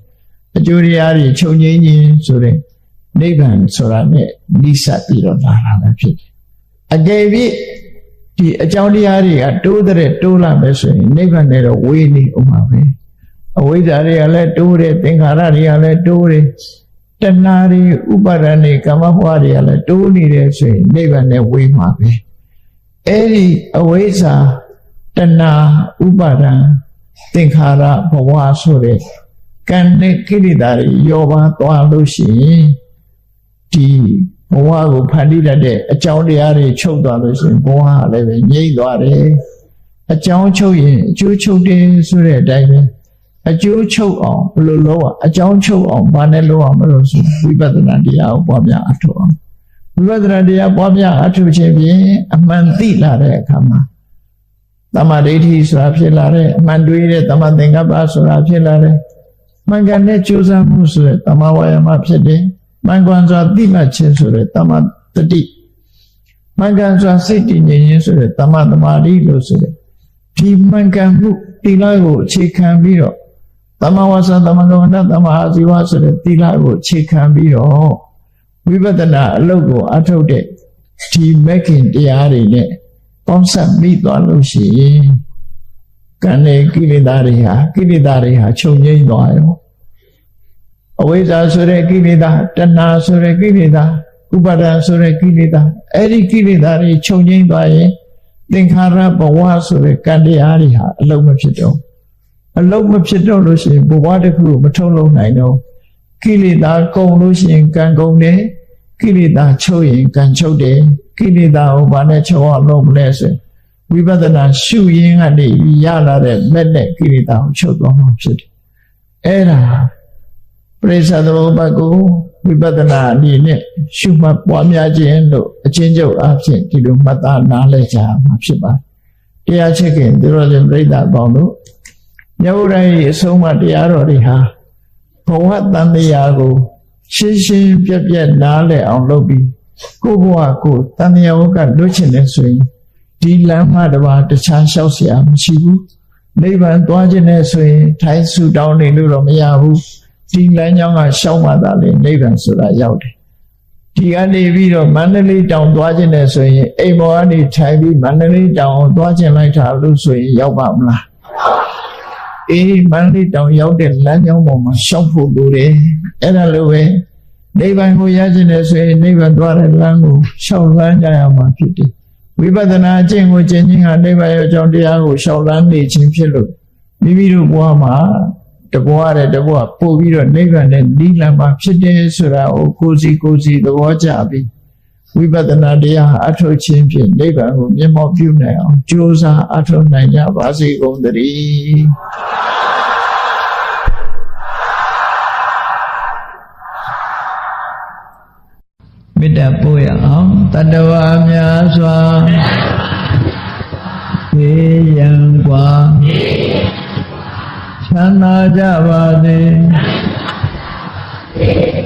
အကျိုးတရားတွေချုပ်ငြိမ်းခြင်းဆိုတဲ့နိဗ္ဗာန်ဆိုတာနဲ့နိစ္စပြီးတော့လာတာပဲဖြစ်တယ်အကယ်၍ဒီအကြောင်းတရားတွေကတိုးတဲ့တိုးလာမယ်ဆိုရင်နိဗ္ဗာန်နဲ့တော့ဝေးနေဥမှာပဲအဝိဇ္ဇာတွေကလည်းတိုးတယ်သင်္ခါရတွေကလည်းတိုးတယ်တဏှာတွေဥပါဒဏ်တွေကမ္မဘဝတွေကလည်းတိုးနေတယ်ဆိုရင်နိဗ္ဗာန်နဲ့ဝေးမှာပဲအဲ့ဒီအဝိဇ္ဇာတဏှာဥပါဒဏ်သင်္ခါရဘဝဆိုတဲ့ကံနဲ့ကိလေသာတွေရောပါသွားလို့ရှိရင်ဒီဘဝကိုဖန်တီးတတ်တဲ့အကြောင်းတရားတွေချုပ်သွားလို့ရှိရင်ဘဝကလည်းပဲငြိမ့်သွားတယ်အကြောင်းချုပ်ရင်အကျိုးချုပ်တယ်ဆိုတဲ့အတိုင်းပဲအကျိုးချုပ်အောင်ဘယ်လိုလုပ်အောင်အကြောင်းချုပ်အောင်ဘာနဲ့လုပ်အောင်မလို့ဆိုဝိပဿနာတရားကိုပွားများအထောက်အောင်ဝိပဿနာတရားပွားများအထောက်ခြင်းဖြင့်အမှန်သိလာတဲ့အခါမှာသမ္မာဒိဋ္ဌိဆိုတာဖြစ်လာတယ်အမှန်တွေးတဲ့သမ္မာသင်္ကပ္ပဆိုတာဖြစ်လာတယ်မှန်ကန်တဲ့ကြိုးစားမှုဆိုတဲ့သမ္မာဝါယာမဖြစ်တယ်မှန်ကန်စွာသိမှတ်ခြင်းဆိုတဲ့သမ္မာတတိမှန်ကန်စွာစိတ်တည်ငြိမ်ခြင်းဆိုတဲ့သမ္မာသမာဓိလို့ဆိုတဲ့ဒီမှန်ကန်မှုသီလကိုအခြေခံပြီးတော့သမ္မာဝါစာသမ္မာကမ္မန္တသမ္မာအာဇီဝဆိုတဲ့သီလကိုအခြေခံပြီးတော့ဝိပဿနာအလုပ်ကိုအထုတ်တဲ့ဒီမဂ်ခင်တရားတွေနဲ့ပေါင်းစပ်ပြီးသွားလို့ရှိရင်ကံနဲ့ကိလေသာတွေဟာချုပ်ငြိမ်းသွားရောအဝိဇ္ဇာဆိုတဲ့ကိလေသာတဏှာဆိုတဲ့ကိလေသာဥပါဒံဆိုတဲ့ကိလေသာအဲ့ဒီကိလေသာတွေချုပ်ငြိမ်းသွားရင်သင်္ခါရဘဝဆိုတဲ့ကံတရားတွေဟာအလုံးမဖြစ်တော့လို့ရှိရင်ဘဝတစ်ခုကိုမထုတ်လုပ်နိုင်တော့ကိလေသာကုန်လို့ရှိရင်ကံကုန်တယ်ကိလေသာချုပ်ရင်ကံချုပ်တယ်ကိလေသာကိုဘာနဲ့ချုပ်အောင်လုပ်မလဲဆိုဝိပဿနာရှုရင်းကနေရလာတဲ့မဲ့နဲ့ကိလေသာကိုချုပ်သွားမှာဖြစ်တယ်အဲ့ဒါပရိစ္ဆသမုပ္ပါဒ်ကိုဝိပဿနာအနေနဲ့ရှုမှတ်ပွားများခြင်းလို့အချင်းချုပ်အားဖြင့်ဒီလိုမှတ်သားနားလည်ကြမှာဖြစ်ပါတယ်တရားချစ်ခင်သူတော်စင်ပြိဿပေါင်းတို့မြတ်ဗုဒ္ဓရဲ့အဆုံးအမတရားတော်တွေဟာဘဝတန်တရားကို ရှင်းရှင်းပြတ်ပြတ်နားလည်အောင်လုပ်ပြီးကိုယ့်ဘဝကိုတန်မြတ်ဝကလွတ်ချင်တယ်ဆိုရင်ဒီလမ်းမှတပါတခြားလျှောက်เสียမရှိဘူးနိဗ္ဗာန်သွားခြင်းနဲ့ဆိုရင်ထိုင်ဆူတောင်းနေလို့တော့မရဘူးဒီလမ်းကြောင်းကရှောက်မှသာလေနိဗ္ဗာန်ဆိုတာရောက်တယ်ဒီကနေပြီးတော့မန္တလေးတောင်သွားခြင်းနဲ့ဆိုရင်အိမ်ပေါ်ကနေထိုင်ပြီးမန္တလေးတောင်သွားခြင်းလိုက်တာလို့ဆိုရင်ရောက်ပါမလားအေးမန္တလေးတောင်ရောက်တဲ့လမ်းကြောင်းပေါ်မှာရှောက်ဖို့လိုတယ်အဲ့ဒါလိုပဲနိဗ္ဗာန်ကိုရခြင်းနဲ့ဆိုရင်နိဗ္ဗာန်သွားတဲ့လမ်းကိုရှောက်လန်းကြရမှာဖြစ်တယ်ဝိပဿနာအကျင့်ကိုကျင့်ခြင်းဟာနိဗ္ဗာန်ရဲ့အကြောင်းတရားကိုရှောက်လန်းနေခြင်းဖြစ်လို့မိမိတို့ဘဝမှာတဘဝတဲ့တဘဝပို့ပြီးတော့နိဗ္ဗာန်နဲ့နီးလံမှာဖြစ်တယ်ဆိုတာကိုကိုယ်စီသဘောကျပြီးဝိပဿနာတရားအထောက်ချင်းဖြင့်နိဗ္ဗာန်ကိုမျက်မှောက်ပြုနိုင်အောင်ကြိုးစားအထောက်နိုင်ကြပါစေကုန်သတည်းမေတ္တာပို့ရအောင်တတ္တဝါများစွာေယံကွာချမ်းသာကြပါစေ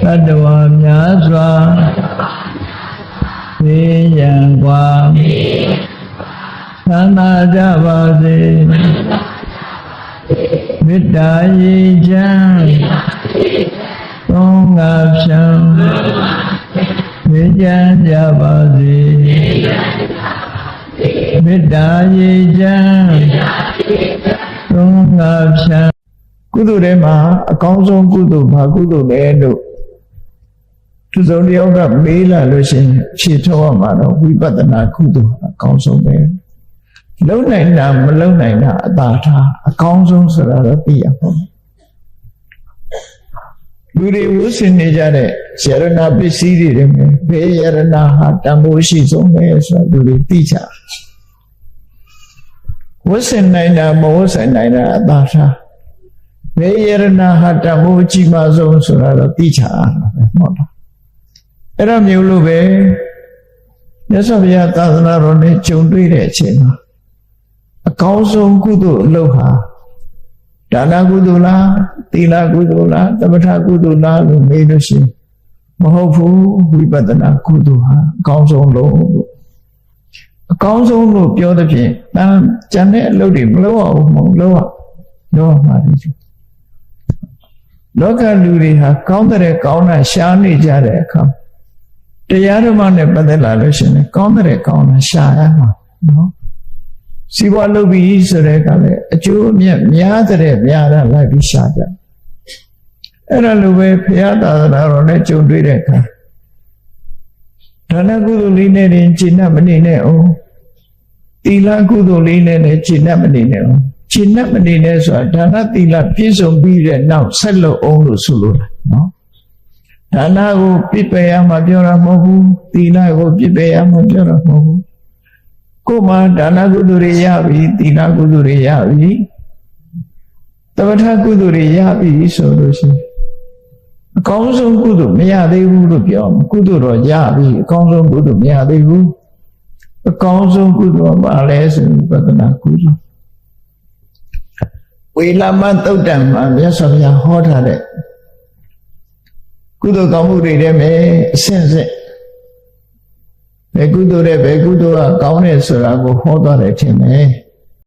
တတ္တဝါများစွာေယံကွာချမ်းသာကြပါစေမေတ္တာရေချမ်းသုံးငါဖြံမေတ္တာကြပါစေမေတ္တာရေချမ်းသုံးငါဖြံကုသိုလ်ထဲမှာအကောင်းဆုံးကုသိုလ်ဘာကုသိုလ်လဲလို့သူစုံတယောက်ကမေးလာလို့ရှိရင်ဖြေထုတ်ရမှာတော့ဝိပဿနာကုသိုလ်အကောင်းဆုံးပဲလုံနိုင်တာမလုံနိုင်တာအသာထားအကောင်းဆုံးဆိုတာတော့သိရပါမယ်လူတွေဝှစင်နေကြတဲ့ယရဏပစ္စည်းတွေမှာဘယ်ယရဏဟာတန်ဖိုးရှိဆုံးလဲဆိုတော့လူတွေသိကြဝှစင်နိုင်တာမဝှစင်နိုင်တာအသာထားဘယ်ယရဏဟာတန်ဖိုးကြီးမှဆုံးဆိုတာတော့သိချအောင်ပဲဟုတ်လားအဲ့တော့မျိုးလို့ပဲမြတ်စွာဘုရားသာသနာတော်နဲ့ကြုံတွေ့တဲ့အချိန်မှာအကောင်းဆုံးကုသိုလ်အလုပ်ဟာဒါနကုသိုလ်လားသီလကုသိုလ်လားသမထကုသိုလ်လားလို့မေးလို့ရှိရင်မဟုတ်ဘူးဝိပဿနာကုသိုလ်ဟာအကောင်းဆုံးလို့အကောင်းဆုံးလို့ပြောတဲ့ဖြင့်ကျန်တဲ့အလုပ်တွေမလုပ်အောင်မလုပ်မှာဒီလောကလူတွေဟာကောင်းတဲ့ကောင်းတာရှားနေကြတဲ့အခါတရားဓမ္မနဲ့ပတ်သက်လာလို့ရှိရင်ကောင်းတဲ့ကောင်းတာရှားရမှာနော်စီးပွားလုပ်ပြီးဆိုတဲ့ကလည်းအကျိုးအမြတ်များတဲ့များတာလိုက်ပြီးရှားကြအဲ့ဒါလိုပဲဘုရားသာသနာတော်နဲ့ကြုံတွေ့တဲ့အခါဒါနကုသိုလ်လေးနဲ့တင်ရှင်းမနေနဲ့အောင်သီလကုသိုလ်လေးနဲ့လည်းရှင်းမနေနဲ့အောင်ရှင်းမနေနဲ့ဆိုတာဒါနသီလပြည့်စုံပြီးတဲ့နောက်ဆက်လုပ်အောင်လို့ဆိုလိုတာနော်ဒါနကိုပြည့်ပယ်ရမှာပြောတာမဟုတ်ဘူးသီလကိုပြည့်ပယ်ရမှာပြောတာမဟုတ်ဘူးကိုယ်မှာဒါနကုသိုလ်တွေရပြီသီလကုသိုလ်တွေရပြီသမထကုသိုလ်တွေရပြီဆိုလို့ရှိရင်အကောင်းဆုံးကုသိုလ်မရသေးဘူးလို့ပြောမှာကုသိုလ်တော့ရပြီအကောင်းဆုံးကုသိုလ်မရသေးဘူးအကောင်းဆုံးကုသိုလ်ပါလဲဆိုဝိပဿနာကုသိုလ်ဝေလမသုတ်တံမှာမြတ်စွာဘုရားဟောထားတဲ့ကုသိုလ်ကောင်းမှုတွေထဲမှာအဆင့်ဆင့်ဘယ်ကုသိုလ်တဲ့ဘယ်ကုသိုလ်ကကောင်းတယ်ဆိုတာကိုဟောသွားတယ်ထင်တယ်